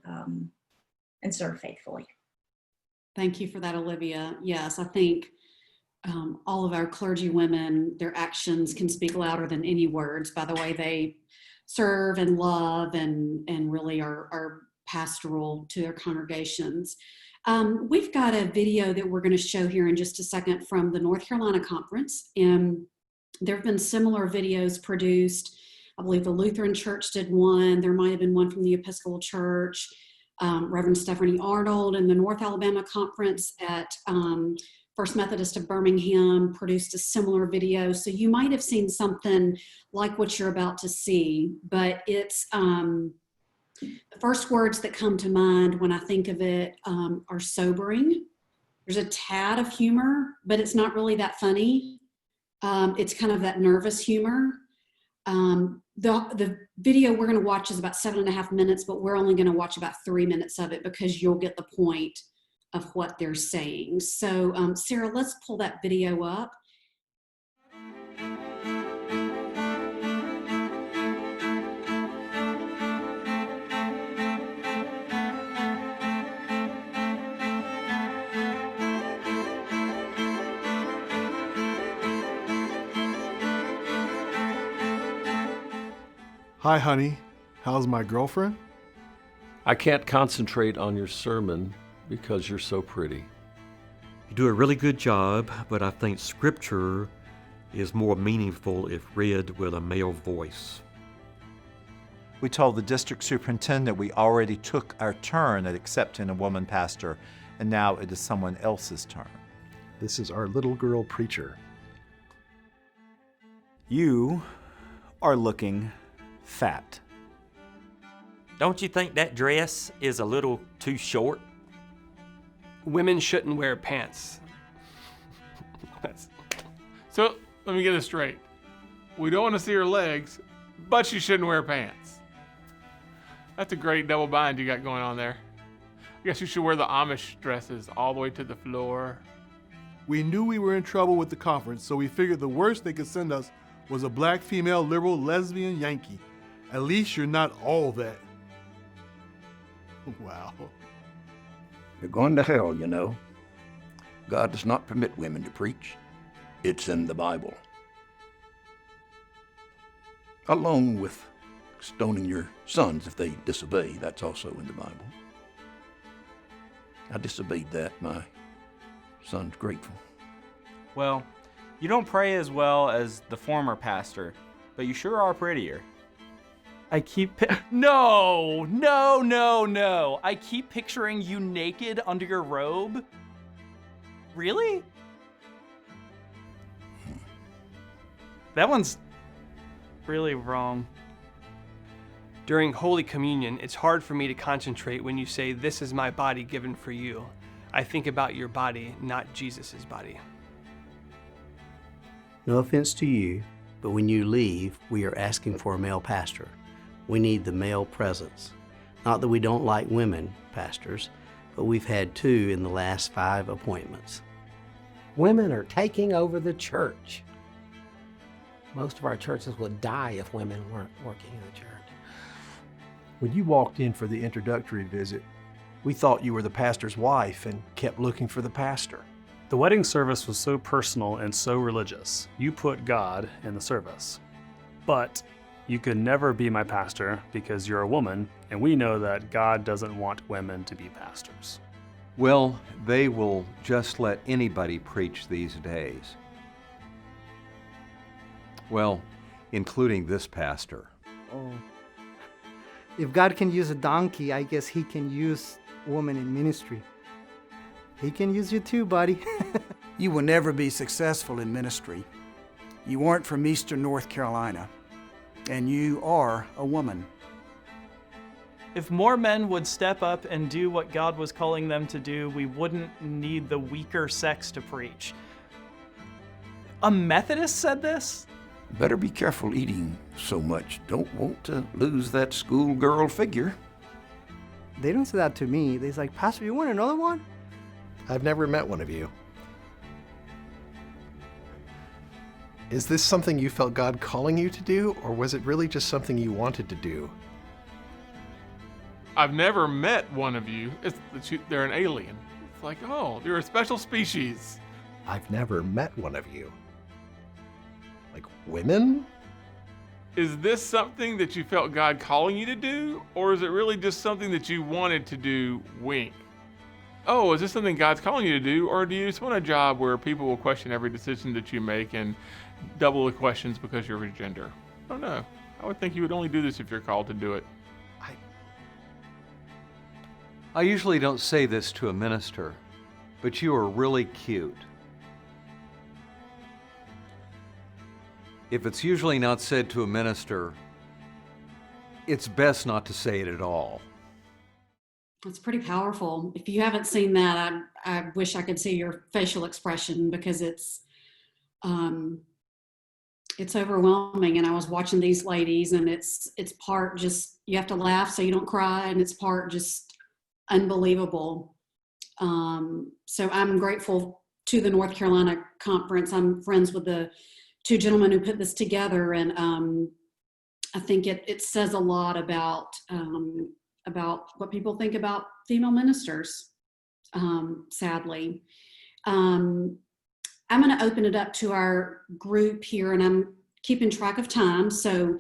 serve faithfully. Thank you for that, Olivia. Yes, I think all of our clergy women, their actions can speak louder than any words by the way they serve and love and really are pastoral to their congregations. We've got a video that we're going to show here in just a second from the North Carolina Conference, and there have been similar videos produced. I believe the Lutheran Church did one. There might have been one from the Episcopal Church. Reverend Stephanie Arnold and the North Alabama Conference at First Methodist of Birmingham produced a similar video. So you might have seen something like what you're about to see, but it's the first words that come to mind when I think of it are sobering. There's a tad of humor, but it's not really that funny. It's kind of that nervous humor. The video we're going to watch is about 7.5 minutes, but we're only going to watch about 3 minutes of it because you'll get the point of what they're saying. So Sarah, let's pull that video up. Hi, honey. How's my girlfriend? I can't concentrate on your sermon because you're so pretty. You do a really good job, but I think Scripture is more meaningful if read with a male voice. We told the district superintendent we already took our turn at accepting a woman pastor, and now it is someone else's turn. This is our little girl preacher. You are looking fat. Don't you think that dress is a little too short? Women shouldn't wear pants. So let me get this straight. We don't want to see her legs, but she shouldn't wear pants. That's a great double bind you got going on there. I guess you should wear the Amish dresses all the way to the floor. We knew we were in trouble with the conference, so we figured the worst they could send us was a black female liberal lesbian Yankee. At least you're not all that. Wow. You're going to hell, you know. God does not permit women to preach. It's in the Bible. Along with stoning your sons if they disobey, that's also in the Bible. I disobeyed that. My son's grateful. Well, you don't pray as well as the former pastor, but you sure are prettier. I keep No. I keep picturing you naked under your robe. Really? That one's really wrong. During Holy Communion, it's hard for me to concentrate when you say, "This is my body given for you." I think about your body, not Jesus's body. No offense to you, but when you leave, we are asking for a male pastor. We need the male presence. Not that we don't like women pastors, but we've had 2 in the last 5 appointments. Women are taking over the church. Most of our churches would die if women weren't working in the church. When you walked in for the introductory visit, we thought you were the pastor's wife and kept looking for the pastor. The wedding service was so personal and so religious. You put God in the service. But you could never be my pastor because you're a woman, and we know that God doesn't want women to be pastors. Well, they will just let anybody preach these days. Well, including this pastor. Oh. If God can use a donkey, I guess he can use women in ministry. He can use you too, buddy. You will never be successful in ministry. You aren't from Eastern North Carolina, and you are a woman. If more men would step up and do what God was calling them to do, we wouldn't need the weaker sex to preach. A Methodist said this? Better be careful eating so much. Don't want to lose that schoolgirl figure. They don't say that to me. They're like, Pastor, you want another one? I've never met one of you. Is this something you felt God calling you to do, or was it really just something you wanted to do? I've never met one of you. They're an alien. It's like, oh, you're a special species. I've never met one of you. Like women? Is this something that you felt God calling you to do, or is it really just something that you wanted to do, wink? Oh, is this something God's calling you to do, or do you just want a job where people will question every decision that you make and double the questions because you're a gender? I don't know. I would think you would only do this if you're called to do it. I usually don't say this to a minister, but you are really cute. If it's usually not said to a minister, it's best not to say it at all. It's pretty powerful. If you haven't seen that, I wish I could see your facial expression, because it's overwhelming. And I was watching these ladies, and it's part just, you have to laugh so you don't cry, and it's part just unbelievable. So I'm grateful to the North Carolina conference. I'm friends with the two gentlemen who put this together, and I think it says a lot about what people think about female ministers, sadly. I'm going to open it up to our group here, and I'm keeping track of time, so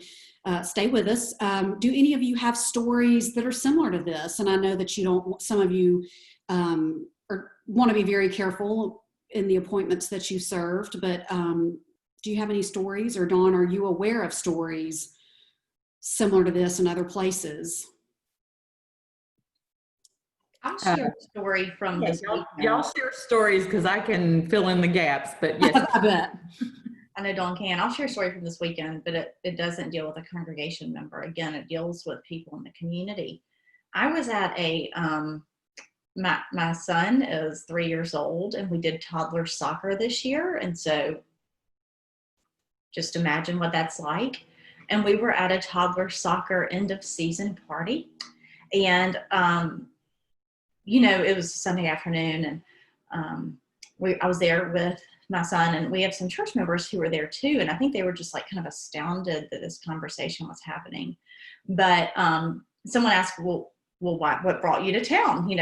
stay with us. Do any of you have stories that are similar to this? And I know that you don't, some of you want to be very careful in the appointments that you served, but do you have any stories? Or Dawn, are you aware of stories similar to this in other places? I'll share a story from this weekend. Y'all share stories, because I can fill in the gaps, but yes. I bet. I know Dawn can. I'll share a story from this weekend, but it doesn't deal with a congregation member. Again, it deals with people in the community. I was at my son is 3 years old, and we did toddler soccer this year. And so just imagine what that's like. And we were at a toddler soccer end of season party. And, it was Sunday afternoon, and I was there with my son, and we have some church members who were there too. And I think they were just like kind of astounded that this conversation was happening. But someone asked, well, what brought you to town? We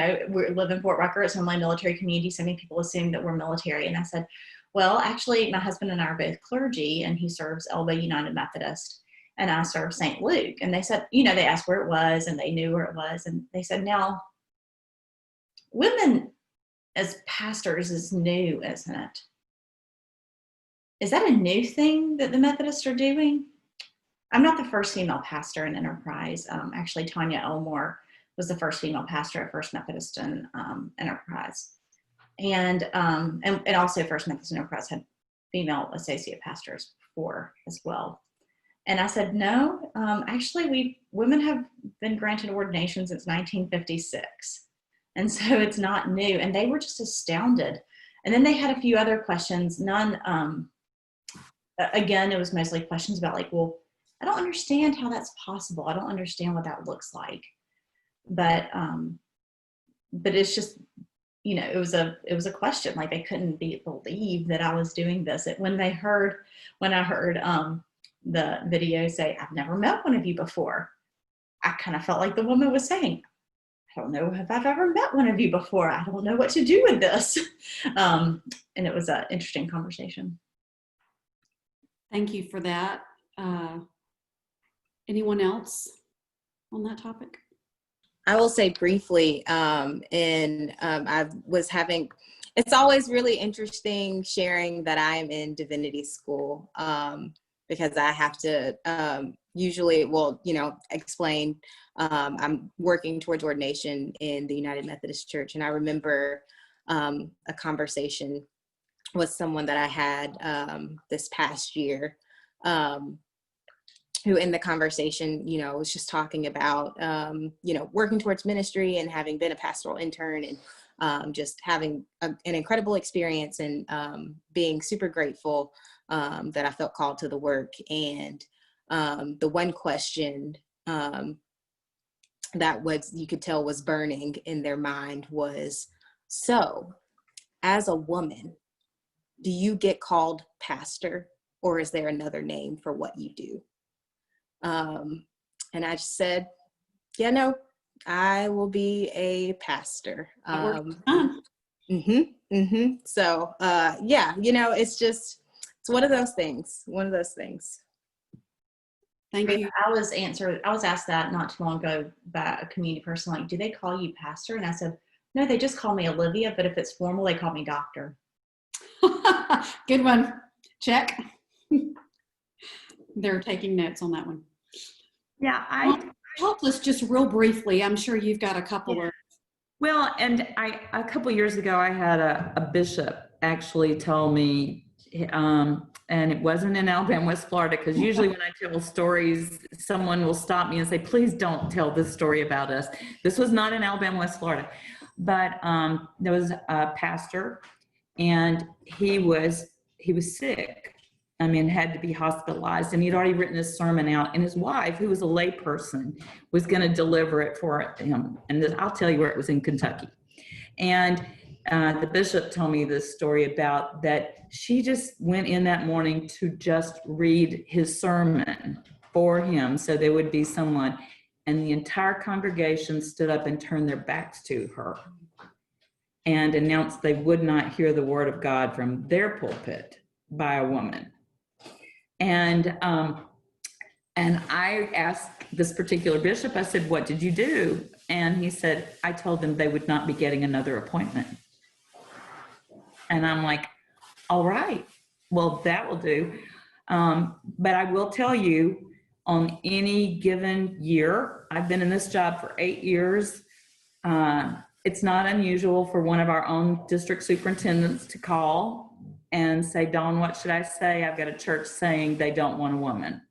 live in Fort Rucker. It's only a military community. So many people assume that we're military. And I said, well, actually, my husband and I are both clergy, and he serves Elba United Methodist, and I serve St. Luke. And they said, they asked where it was, and they knew where it was. And they said, now, women as pastors is new, isn't it? Is that a new thing that the Methodists are doing? I'm not the first female pastor in Enterprise. Actually, Tanya Elmore was the first female pastor at First Methodist in Enterprise. And also First Methodist Enterprise had female associate pastors before as well. And I said, no, actually women have been granted ordination since 1956. And so it's not new. And they were just astounded. And then they had a few other questions. None, again, it was mostly questions about like, well, I don't understand how that's possible. I don't understand what that looks like. But it's just, it was a question. Like, they couldn't believe that I was doing this. When I heard the video say, I've never met one of you before, I kind of felt like the woman was saying, I don't know if I've ever met one of you before. I don't know what to do with this. And it was an interesting conversation. Thank you for that. Anyone else on that topic? I will say briefly, I was having, it's always really interesting sharing that I am in divinity school, because I have to usually, explain, I'm working towards ordination in the United Methodist Church. And I remember a conversation with someone that I had this past year, who in the conversation, was just talking about, working towards ministry and having been a pastoral intern, and just having an incredible experience, and being super grateful that I felt called to the work. And the one question that you could tell was burning in their mind was, so as a woman, do you get called pastor, or is there another name for what you do? And I just said, yeah, no, I will be a pastor. So, it's one of those things, Thank you. I was asked that not too long ago by a community person, like, do they call you pastor? And I said, no, they just call me Olivia, but if it's formal, they call me doctor. Good one. Check. They're taking notes on that one. Yeah, help us just real briefly. I'm sure you've got a couple of. Well, and a couple years ago, I had a bishop actually tell me, and it wasn't in Alabama, West Florida, because usually when I tell stories, someone will stop me and say, please don't tell this story about us. This was not in Alabama, West Florida, but there was a pastor, and he was sick. I mean, had to be hospitalized, and he'd already written his sermon out, and his wife, who was a lay person, was going to deliver it for him. And I'll tell you where it was, in Kentucky. And the bishop told me this story about that she just went in that morning to just read his sermon for him, so there would be someone, and the entire congregation stood up and turned their backs to her and announced they would not hear the word of God from their pulpit by a woman. And I asked this particular bishop, I said, what did you do? And he said, I told them they would not be getting another appointment. And I'm like, all right, well, that will do. But I will tell you, on any given year, I've been in this job for 8 years. It's not unusual for one of our own district superintendents to call and say, Dawn, what should I say? I've got a church saying they don't want a woman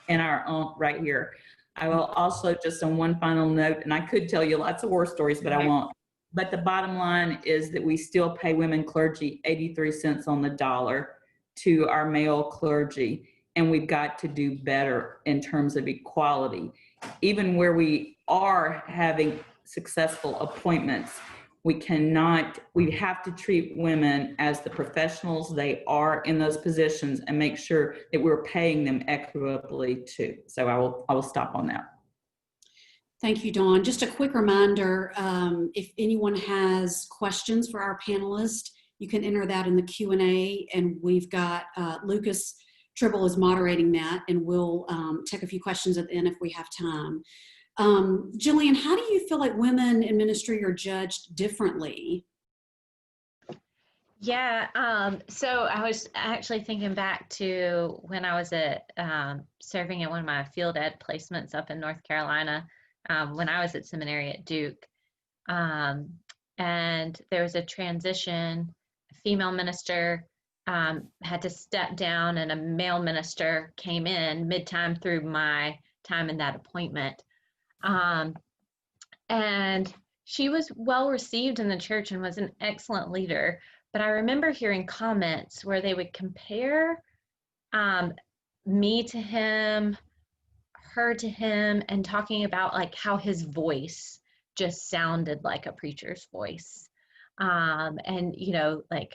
in our own right here. I will also, just on one final note, and I could tell you lots of war stories, but I won't. But the bottom line is that we still pay women clergy 83 cents on the dollar to our male clergy. And we've got to do better in terms of equality. Even where we are having successful appointments, we have to treat women as the professionals they are in those positions and make sure that we're paying them equitably too. So I will stop on that. Thank you, Dawn. Just a quick reminder, if anyone has questions for our panelists, you can enter that in the Q&A, and we've got Lucas Tribble is moderating that, and we'll take a few questions at the end if we have time. Jillian, how do you feel like women in ministry are judged differently? Yeah, so I was actually thinking back to when I was serving at one of my field ed placements up in North Carolina, when I was at seminary at Duke. And there was a transition, a female minister had to step down, and a male minister came in mid-time through my time in that appointment. And she was well received in the church and was an excellent leader. But I remember hearing comments where they would compare me to him, her to him, and talking about like how his voice just sounded like a preacher's voice. And, you know, like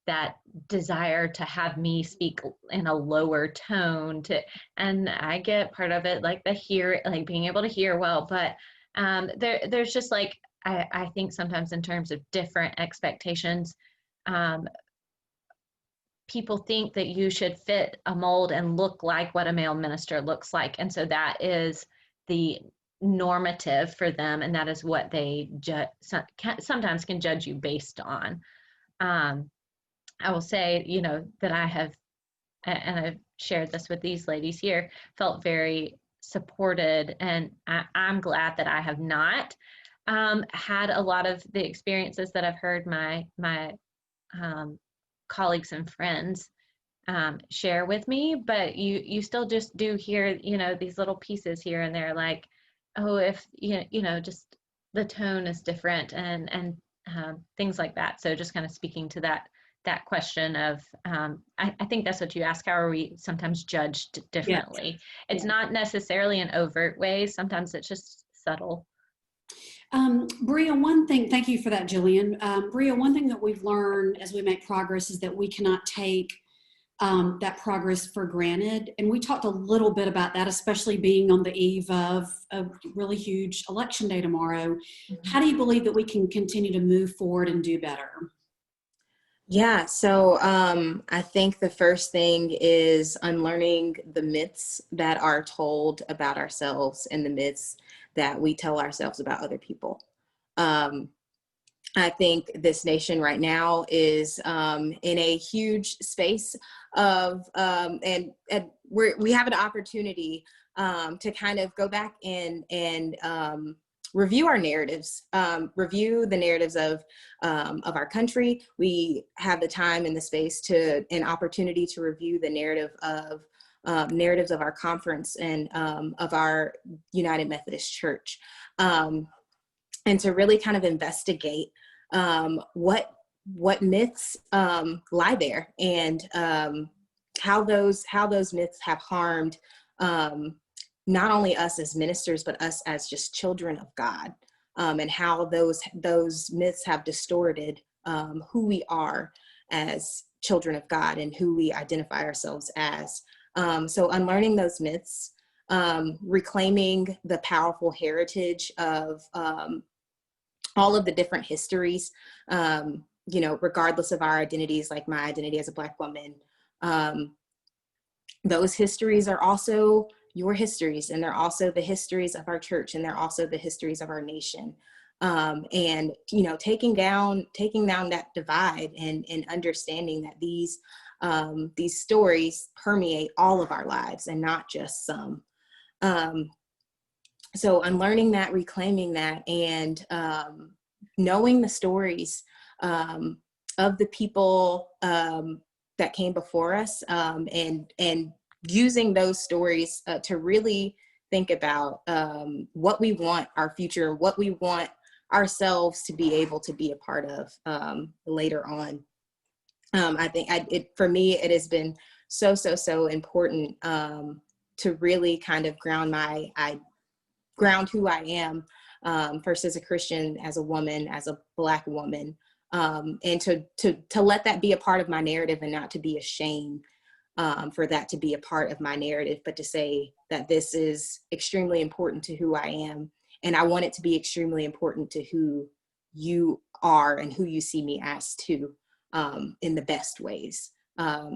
that desire to have me speak in a lower tone and I get part of it, like like being able to hear well, but there's just like, I think sometimes in terms of different expectations, people think that you should fit a mold and look like what a male minister looks like. And so that is the normative for them. And that is what they sometimes can judge you based on. I will say, you know, that I have, and I've shared this with these ladies here, felt very supported. And I'm glad that I have not had a lot of the experiences that I've heard my colleagues and friends share with me, but you still just do hear, you know, these little pieces here and there, like, oh, if, you know, just the tone is different and things like that. So just kind of speaking to that question of, I think that's what you ask, how are we sometimes judged differently? Yes. It's not necessarily in overt ways. Sometimes it's just subtle. Bria, one thing, thank you for that, Jillian. Bria, one thing that we've learned as we make progress is that we cannot take that progress for granted. And we talked a little bit about that, especially being on the eve of a really huge election day tomorrow. Mm-hmm. How do you believe that we can continue to move forward and do better? Yeah, so I think the first thing is unlearning the myths that are told about ourselves and the myths that we tell ourselves about other people. I think this nation right now is in a huge space of, and we have an opportunity to kind of go back and review our narratives, review the narratives of our country. We have the time and the space an opportunity to review the narratives of our conference and of our United Methodist Church, and to really kind of investigate what myths lie there, and how those myths have harmed not only us as ministers, but us as just children of God, and how those myths have distorted who we are as children of God and who we identify ourselves as. So unlearning those myths, reclaiming the powerful heritage of all of the different histories, regardless of our identities, like my identity as a Black woman. Those histories are also your histories, and they're also the histories of our church, and they're also the histories of our nation. And taking down that divide and understanding that these stories permeate all of our lives and not just some. So unlearning that, reclaiming that, and knowing the stories of the people that came before us, and using those stories to really think about what we want our future, what we want ourselves to be able to be a part of later on. I think for me, it has been so important to really kind of ground who I am, first as a Christian, as a woman, as a Black woman, and to let that be a part of my narrative, and not to be ashamed for that to be a part of my narrative, but to say that this is extremely important to who I am, and I want it to be extremely important to who you are and who you see me as too, in the best ways.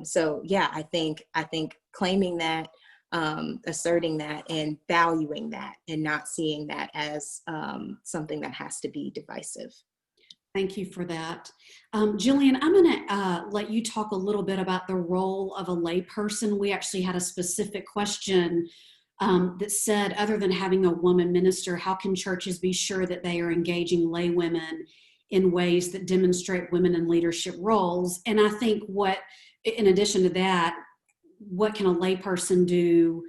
So yeah, I think claiming that, asserting that, and valuing that, and not seeing that as something that has to be divisive. Thank you for that. Jillian, I'm going to let you talk a little bit about the role of a layperson. We actually had a specific question that said, other than having a woman minister, how can churches be sure that they are engaging lay women in ways that demonstrate women in leadership roles? And I think in addition to that, what can a layperson do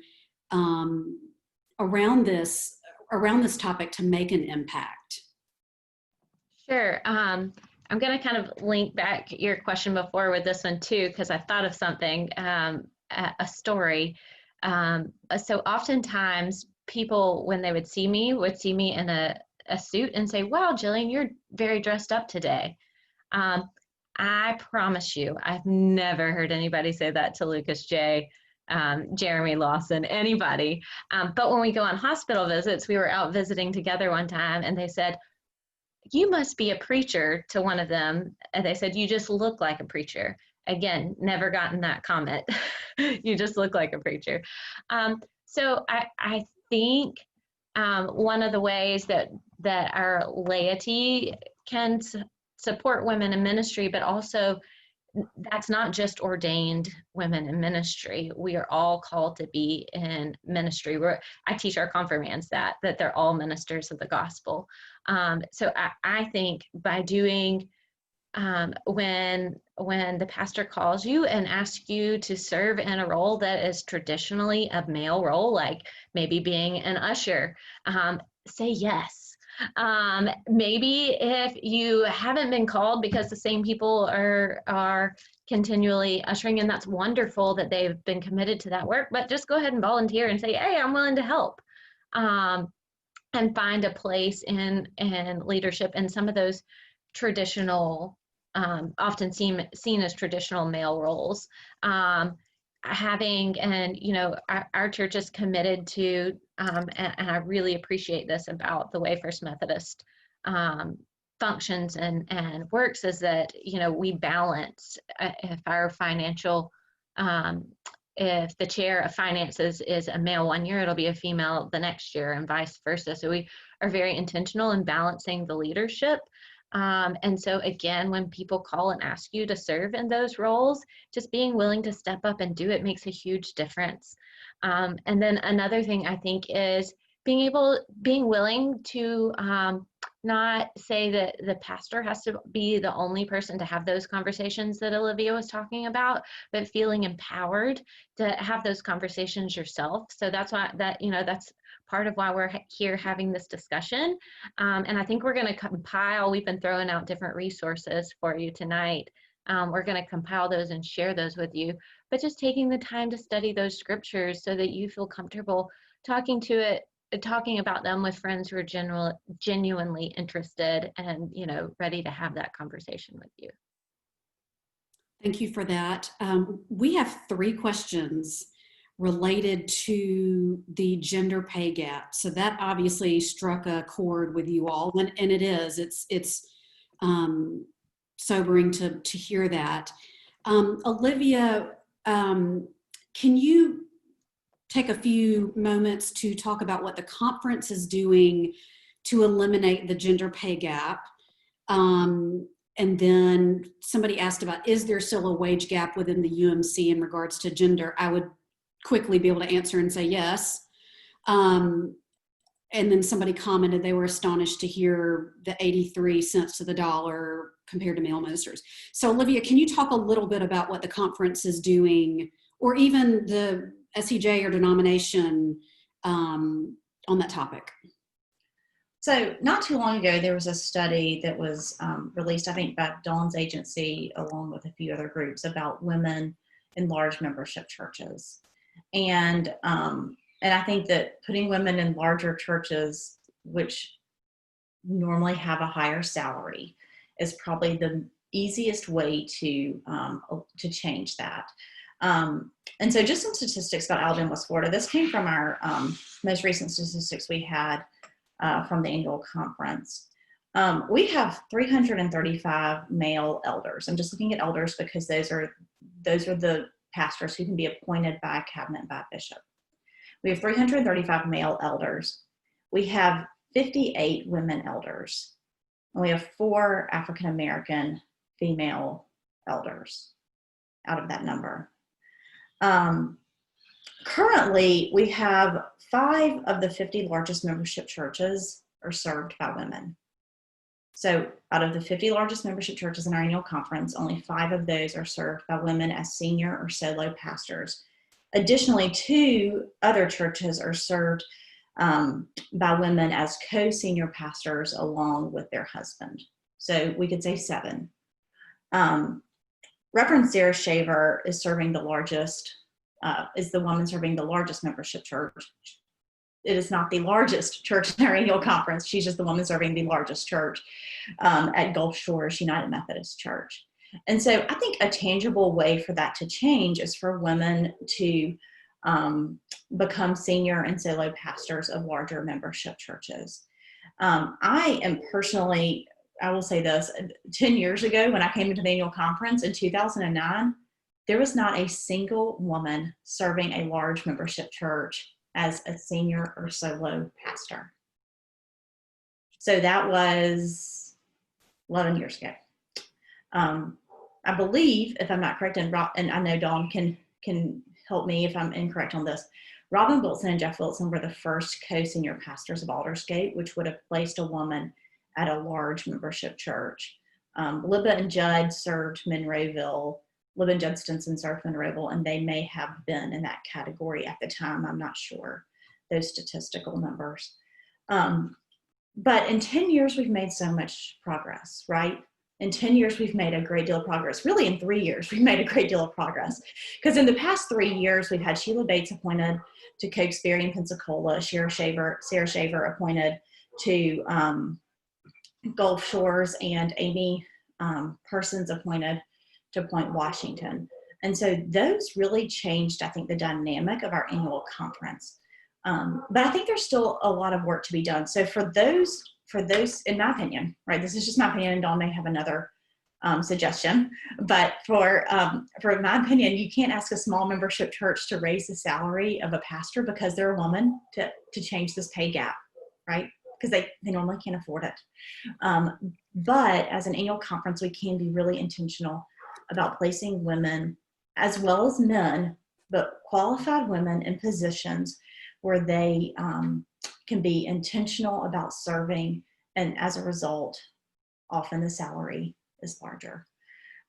around this topic to make an impact? Sure. I'm going to kind of link back your question before with this one too, because I thought of something, a story. So oftentimes people, when they would see me in a suit and say, "Wow, Jillian, you're very dressed up today." I promise you, I've never heard anybody say that to Lucas J., Jeremy Lawson, anybody. But when we go on hospital visits, we were out visiting together one time, and they said, "You must be a preacher," to one of them. And they said, "You just look like a preacher." Again, never gotten that comment. You just look like a preacher. So I think one of the ways that our laity can support women in ministry, but also that's not just ordained women in ministry. We are all called to be in ministry. I teach our confirmands that they're all ministers of the gospel. So I think by doing, when the pastor calls you and asks you to serve in a role that is traditionally a male role, like maybe being an usher, say yes. Maybe if you haven't been called because the same people are continually ushering, and that's wonderful that they've been committed to that work, but just go ahead and volunteer and say, "Hey, I'm willing to help," and find a place in leadership in some of those traditional, often seen as traditional male roles. Our church is committed to, and I really appreciate this about the way First Methodist functions and works is that, we balance if our financial, if the chair of finances is a male one year, it'll be a female the next year and vice versa. So we are very intentional in balancing the leadership. And so again, when people call and ask you to serve in those roles, just being willing to step up and do it makes a huge difference. And then another thing I think is being willing to not say that the pastor has to be the only person to have those conversations that Olivia was talking about, but feeling empowered to have those conversations yourself. So that's why that's part of why we're here having this discussion. And I think we're going to compile, we've been throwing out different resources for you tonight. We're going to compile those and share those with you, but just taking the time to study those scriptures so that you feel comfortable talking about them with friends who are genuinely interested and, ready to have that conversation with you. Thank you for that. We have 3 questions related to the gender pay gap. So that obviously struck a chord with you all, and it is. It's sobering to hear that. Olivia, can you take a few moments to talk about what the conference is doing to eliminate the gender pay gap? And then somebody asked about, is there still a wage gap within the UMC in regards to gender? I would quickly be able to answer and say yes. And then somebody commented they were astonished to hear the 83 cents to the dollar compared to male ministers. So Olivia, can you talk a little bit about what the conference is doing, or even the SEJ or denomination on that topic? So not too long ago, there was a study that was released, I think, by Dawn's agency, along with a few other groups, about women in large membership churches. And I think that putting women in larger churches, which normally have a higher salary, is probably the easiest way to change that. And so just some statistics about Alabama, West Florida. This came from our most recent statistics we had from the annual conference. We have 335 male elders. I'm just looking at elders because those are the pastors who can be appointed by a cabinet, by a bishop. We have 335 male elders. We have 58 women elders. And we have 4 African American female elders out of that number. Currently, we have 5 of the 50 largest membership churches are served by women. So out of the 50 largest membership churches in our annual conference, only 5 of those are served by women as senior or solo pastors. Additionally, 2 other churches are served by women as co-senior pastors along with their husband. So we could say 7. Reverend Sarah Shaver is serving the largest, is the woman serving the largest membership church. It is not the largest church in our annual conference. She's just the woman serving the largest church at Gulf Shores United Methodist Church. And so I think a tangible way for that to change is for women to become senior and solo pastors of larger membership churches. I am personally, I will say this, 10 years ago when I came into the annual conference in 2009, there was not a single woman serving a large membership church as a senior or solo pastor. So that was 11 years ago. I believe, if I'm not correct, and I know Dawn can help me if I'm incorrect on this, Robin Wilson and Jeff Wilson were the first co-senior pastors of Aldersgate, which would have placed a woman at a large membership church. Libba and Judd served Monroeville. Libba and Judd Stinson served Monroeville, and they may have been in that category at the time. I'm not sure those statistical numbers. But in 10 years, we've made so much progress, right? In 10 years, we've made a great deal of progress. Really, in 3 years, we've made a great deal of progress. Because in the past 3 years, we've had Sheila Bates appointed to Cokesbury and Pensacola, Sarah Shaver appointed to Gulf Shores, and Amy Persons appointed to Point Washington. And so those really changed, I think, the dynamic of our annual conference. But I think there's still a lot of work to be done. So for those for those, in my opinion, right, this is just my opinion, and Dawn may have another suggestion, but for my opinion, you can't ask a small membership church to raise the salary of a pastor because they're a woman to change this pay gap, right? Because they normally can't afford it. But as an annual conference, we can be really intentional about placing women as well as men, but qualified women in positions where they can be intentional about serving, and as a result, often the salary is larger.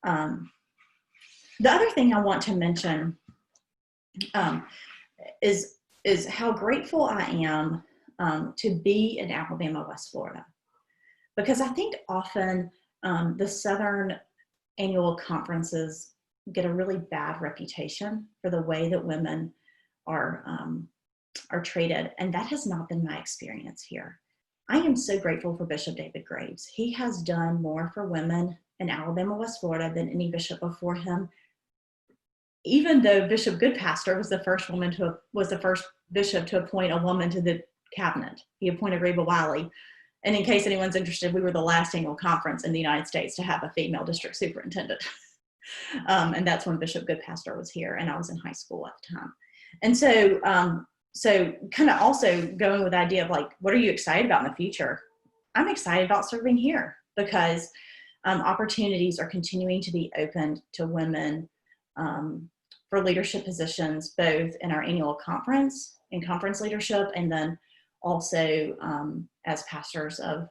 The other thing I want to mention is how grateful I am to be in Alabama, West Florida, because I think often the Southern annual conferences get a really bad reputation for the way that women are treated, and that has not been my experience here. I am so grateful for Bishop David Graves. He has done more for women in Alabama, West Florida than any bishop before him. Even though Bishop Goodpastor was the first bishop to appoint a woman to the cabinet. He appointed Reba Wiley. And in case anyone's interested, we were the last annual conference in the United States to have a female district superintendent. And that's when Bishop Goodpastor was here, and I was in high school at the time. And so kind of also going with the idea of like, what are you excited about in the future? I'm excited about serving here because opportunities are continuing to be opened to women for leadership positions, both in our annual conference, in conference leadership, and then also as pastors of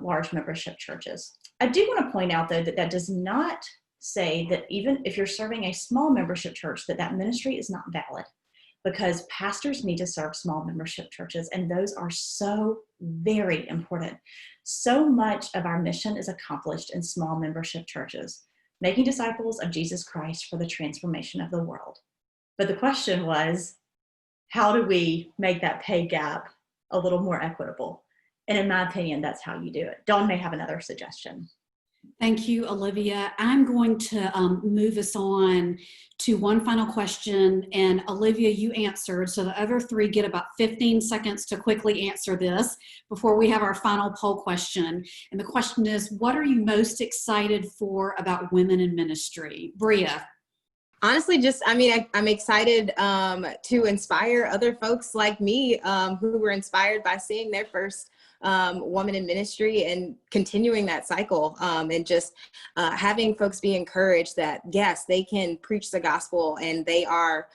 large membership churches. I do want to point out, though, that does not say that even if you're serving a small membership church, that ministry is not valid, because pastors need to serve small membership churches, and those are so very important. So much of our mission is accomplished in small membership churches, making disciples of Jesus Christ for the transformation of the world. But the question was, how do we make that pay gap a little more equitable? And in my opinion, that's how you do it. Dawn may have another suggestion. Thank you, Olivia. I'm going to move us on to one final question. And Olivia, you answered. So the other three get about 15 seconds to quickly answer this before we have our final poll question. And the question is, what are you most excited for about women in ministry? Bria. Honestly, I'm excited to inspire other folks like me who were inspired by seeing their first woman in ministry and continuing that cycle, and just having folks be encouraged that, yes, they can preach the gospel and they are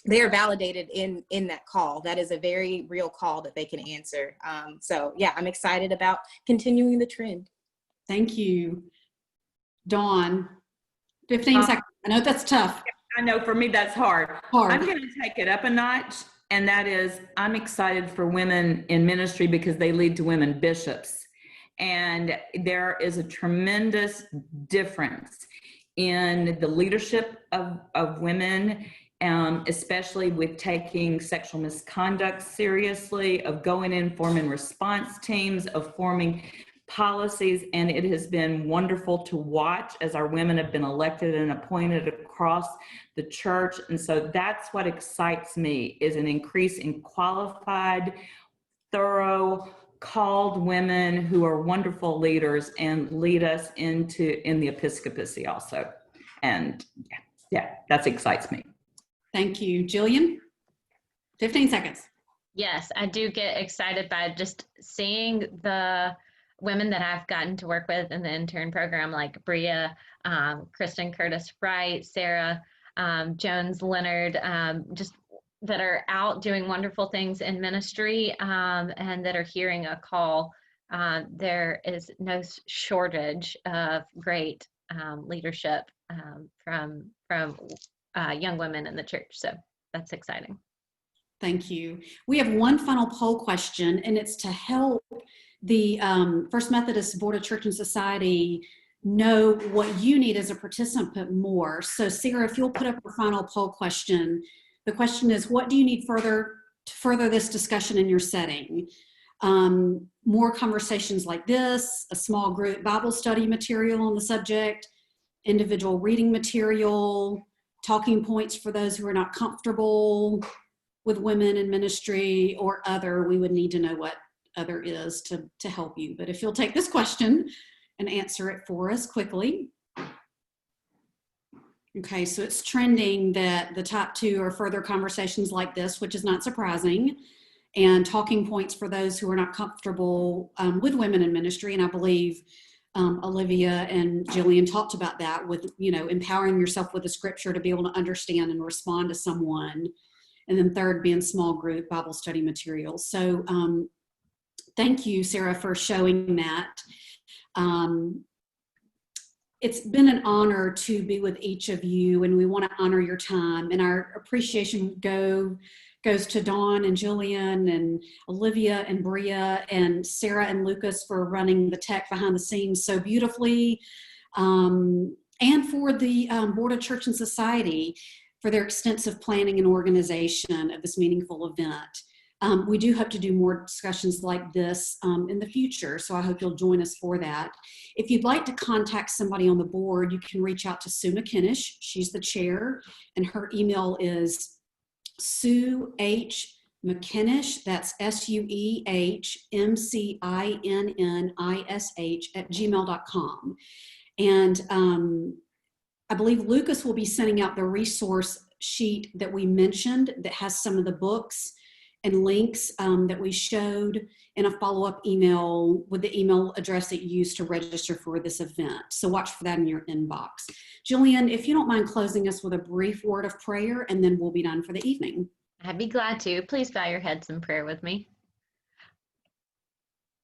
validated in that call. That is a very real call that they can answer. So yeah, I'm excited about continuing the trend. Thank you. Dawn, 15 seconds. I know that's tough. I know for me that's hard. I'm going to take it up a notch, and that is I'm excited for women in ministry because they lead to women bishops. And there is a tremendous difference in the leadership of women, especially with taking sexual misconduct seriously, of going in, forming response teams, of forming policies, and it has been wonderful to watch as our women have been elected and appointed across the church. And so that's what excites me, is an increase in qualified, thorough, called women who are wonderful leaders and lead us in the episcopacy also. And yeah, that excites me. Thank you. Jillian, 15 seconds. Yes, I do get excited by just seeing the women that I've gotten to work with in the intern program, like Bria, Kristen Curtis Wright, Sarah Jones Leonard, just that are out doing wonderful things in ministry, and that are hearing a call. There is no shortage of great leadership from young women in the church. So that's exciting. Thank you. We have one final poll question, and it's to help the First Methodist Board of Church and Society know what you need as a participant more. So Sarah, if you'll put up your final poll question, the question is, what do you need to further this discussion in your setting? More conversations like this, a small group Bible study material on the subject, individual reading material, talking points for those who are not comfortable, with women in ministry or other, we would need to know what other is to help you. But if you'll take this question and answer it for us quickly. Okay, so it's trending that the top 2 are further conversations like this, which is not surprising, and talking points for those who are not comfortable with women in ministry. And I believe Olivia and Jillian talked about that with, empowering yourself with the scripture to be able to understand and respond to someone. And then third, being small group Bible study materials. So thank you, Sarah, for showing that. It's been an honor to be with each of you, and we want to honor your time. And our appreciation goes to Dawn and Jillian and Olivia and Bria and Sarah and Lucas for running the tech behind the scenes so beautifully, and for the Board of Church and Society for their extensive planning and organization of this meaningful event. We do hope to do more discussions like this in the future, so I hope you'll join us for that. If you'd like to contact somebody on the board, you can reach out to Sue McKinnish. She's the chair, and her email is Sue H. McKinnish, that's SUEHMCINNISH @gmail.com. And I believe Lucas will be sending out the resource sheet that we mentioned that has some of the books and links that we showed in a follow-up email with the email address that you used to register for this event. So watch for that in your inbox. Jillian, if you don't mind closing us with a brief word of prayer, and then we'll be done for the evening. I'd be glad to. Please bow your heads in prayer with me.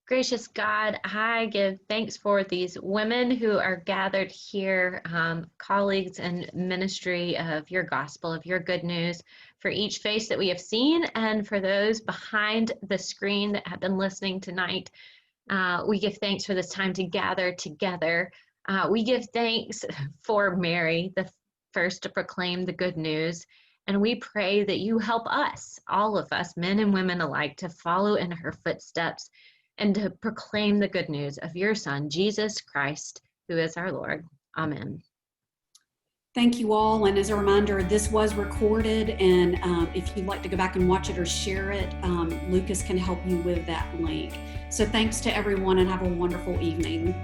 Gracious God, I give thanks for these women who are gathered here, colleagues in ministry of your gospel, of your good news, for each face that we have seen, and for those behind the screen that have been listening tonight. We give thanks for this time to gather together. We give thanks for Mary, the first to proclaim the good news. And we pray that you help us, all of us, men and women alike, to follow in her footsteps and to proclaim the good news of your Son, Jesus Christ, who is our Lord. Amen. Thank you all. And as a reminder, this was recorded. And if you'd like to go back and watch it or share it, Lucas can help you with that link. So thanks to everyone, and have a wonderful evening.